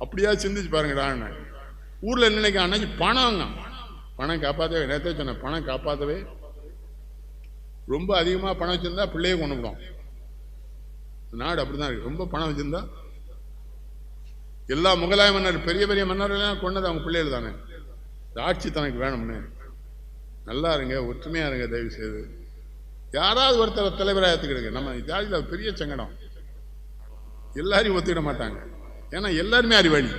அப்படியா சிந்திச்சு பாருங்கடா. ஊரில் என்ன நினைக்க, அன்னைக்கு பணம் காப்பாற்றவே, நேரத்தை சொன்னேன், பணம் காப்பாற்றவே. ரொம்ப அதிகமாக பணம் வச்சுருந்தா பிள்ளையே கொண்டு விடும். நாடு அப்படிதான் இருக்கு. ரொம்ப பணம் வச்சிருந்தா எல்லா முகலாய மன்னர், பெரிய பெரிய மன்னர்கள்லாம் கொண்டது அவங்க பிள்ளைகள் தானே. ஆட்சி தனக்கு வேணும்னு. நல்லா இருங்க, ஒற்றுமையா இருங்க, தயவு செய்து. யாராவது ஒருத்தர் தலைவராக ஏற்றுக்கிடுங்க. நம்ம ஜாதியில் பெரிய சங்கடம், எல்லாரையும் ஒத்துக்கிட மாட்டாங்க. ஏன்னா எல்லாருமே அறிவாளி.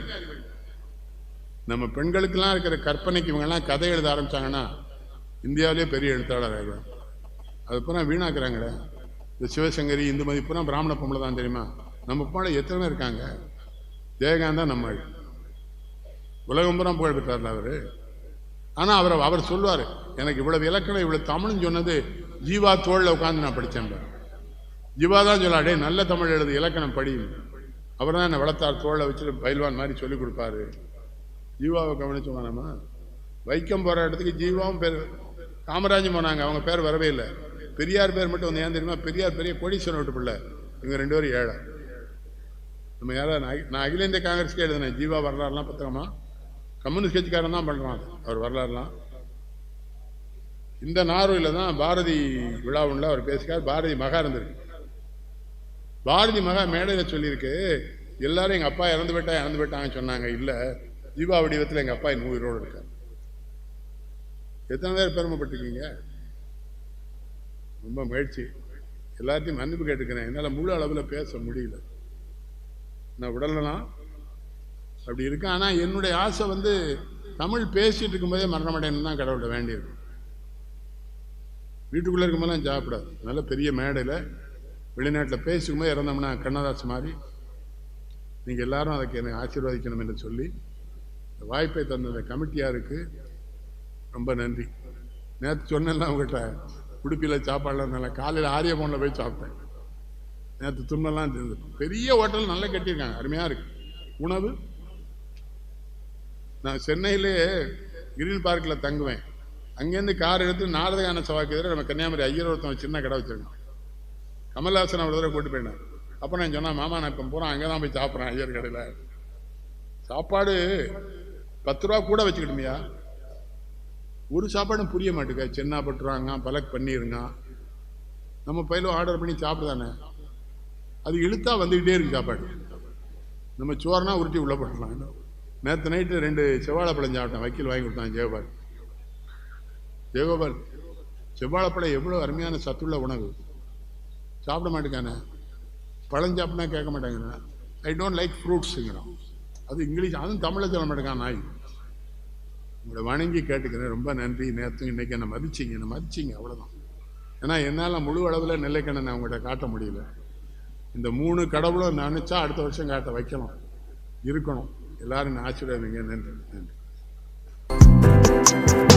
நம்ம பெண்களுக்கெல்லாம் இருக்கிற கற்பனைக்கு இவங்கெல்லாம் கதை எழுத ஆரம்பிச்சாங்கன்னா இந்தியாவிலே பெரிய எழுத்தாளர் ஆகிடும். அது பூரா வீணாக்குறாங்களே. இந்த சிவசங்கரி, இந்துமதி பூரா பிராமண பொம்பளை தான் தெரியுமா. நம்ம பொம்பளை எத்தனை இருக்காங்க. ஜெயகாந்த் தான் நம்ம உலகம் பூரா புகழ் பெற்றார்ல அவர். ஆனால் அவர் சொல்லுவார், எனக்கு இவ்வளவு இலக்கணம் இவ்வளவு தமிழ்னு சொன்னது ஜீவா தோளில் உட்காந்து நான் படித்தேன். ஜீவா தான் சொல்லாடே நல்ல தமிழ் எழுது, இலக்கணம் படி. அவர் தான் என்னை வளர்த்தார், தோளில் வச்சுட்டு பயில்வான் மாதிரி சொல்லிக் கொடுப்பாரு. ஜீவாவை கவனிச்சோமா. நம்ம வைக்கம் போகிற இடத்துக்கு ஜீவாவும் பேர், காமராஜும் போனாங்க, அவங்க பேர் வரவே இல்லை. பெரியார் பேர் மட்டும் வந்து. ஏன் தெரியுமா, பெரியார் பெரிய கோடீஸ்வரன் வீட்டு பிள்ளை, இவங்க 2 பேரும் ஏழை. நம்ம யாராவது நான் அகில இந்திய காங்கிரஸ்க்கு எழுதினேன் ஜீவா வரலாறுலாம் புத்தகமா. கம்யூனிஸ்ட் கட்சிக்காரன் தான் பண்ணுறான் அவர் வரலாறுலாம். இந்த நார்வேயில் தான் பாரதி விழாவுல அவர் பேசிக்கார். பாரதி மகா இருந்திருக்கு. பாரதி மகா மேடையில் சொல்லியிருக்கு, எல்லாரும் எங்கள் அப்பா இறந்து போயிட்டாங்கன்னு சொன்னாங்க. இல்லை, ஜீவா வடிவத்தில் எங்கள் அப்பா இன்னும் உயிரோடு இருக்கார். எத்தனை பேர் பெருமைப்பட்டிருக்கீங்க. ரொம்ப மகிழ்ச்சி. எல்லாத்தையும் மன்னிப்பு கேட்டுக்கிறேன், என்னால் முழு அளவில் பேச முடியல. நான் உடலாம் அப்படி இருக்கேன். ஆனால் என்னுடைய ஆசை வந்து தமிழ் பேசிட்டு இருக்கும்போதே மரணமடையணும் தான் கடவுள்கிட்ட வேண்டியிருக்கு. வீட்டுக்குள்ளே இருக்கும்போதெல்லாம் சாப்பிடாது. நல்ல பெரிய மேடையில் வெளிநாட்டில் பேசிக்கும்போது இறந்தோம்னா கண்ணதாஸ் மாதிரி நீங்கள் எல்லாரும் அதுக்கு என்னை ஆசீர்வதிக்கணும் என்று சொல்லி இந்த வாய்ப்பை தந்த கமிட்டியாருக்கு ரொம்ப நன்றி. நேற்று சொன்னேன்ல அவங்ககிட்ட, உடுப்பியில் சாப்பாடுலாம் நல்லா, காலையில் ஆரியபவனில் போய் சாப்பிட்டேன். நேற்று துண்ணெல்லாம் பெரிய ஹோட்டல் நல்லா கட்டியிருக்காங்க, அருமையாக இருக்கு உணவு. நான் சென்னையிலே கிரீன் பார்க்கில் தங்குவேன். அங்கேருந்து கார் எடுத்து நாரதகான சவாக்கு எதிர நம்ம கன்னியாகுமரி ஐயர் ஒருத்தன் சின்ன கடை வச்சிருக்கோம். கமல்ஹாசன் அவ்வளோ தூரம் கூட்டு போயிட்டேன். அப்போ நான் சொன்னேன், மாமா நான் இப்போ போகிறேன், அங்கே தான் போய் சாப்பிட்றேன் ஐயர் கடையில். சாப்பாடு 10 ரூபா கூட வச்சுக்கிட்டுமையா, ஒரு சாப்பாடும் புரிய மாட்டேங்க. சென்னா பட்டுருவாங்க, பலக் பண்ணிருங்க. நம்ம பயிலும் ஆர்டர் பண்ணி சாப்பிடுதானே, அது இழுத்தா வந்துக்கிட்டே இருக்கு சாப்பாடு. நம்ம சோறுனா உருட்டி உள்ள போட்டுலாம். நேற்று நைட்டு 2 செவ்வாழைப்பழம் சாப்பிட்டேன். வக்கீல் வாங்கி கொடுத்தான் ஜெயகோபால். செவ்வாழைப்பழம் எவ்வளோ அருமையான சத்துள்ள உணவு. சாப்பிட மாட்டேங்கானே, பழம் சாப்பிட்னா கேட்க மாட்டேங்கிறேன். I don't like ஃப்ரூட்ஸுங்கிறான். அது இங்கிலீஷ், அதுவும் தமிழில் சொல்ல மாட்டேங்கான் நாய். உங்களை வணங்கி கேட்டுக்கிறேன், ரொம்ப நன்றி. நேற்று இன்னைக்கு என்னை மதிச்சிங்க அவ்வளோதான். ஏன்னா என்னால் முழு அளவில் நெல்லைக்கண்ணனை அவங்கள்ட்ட காட்ட முடியல. இந்த 3 கடவுளும் நினச்சா அடுத்த வருஷம் காட்ட வைக்கலாம், இருக்கணும். எல்லாரும் ஆசீர்வாதம். நன்றி.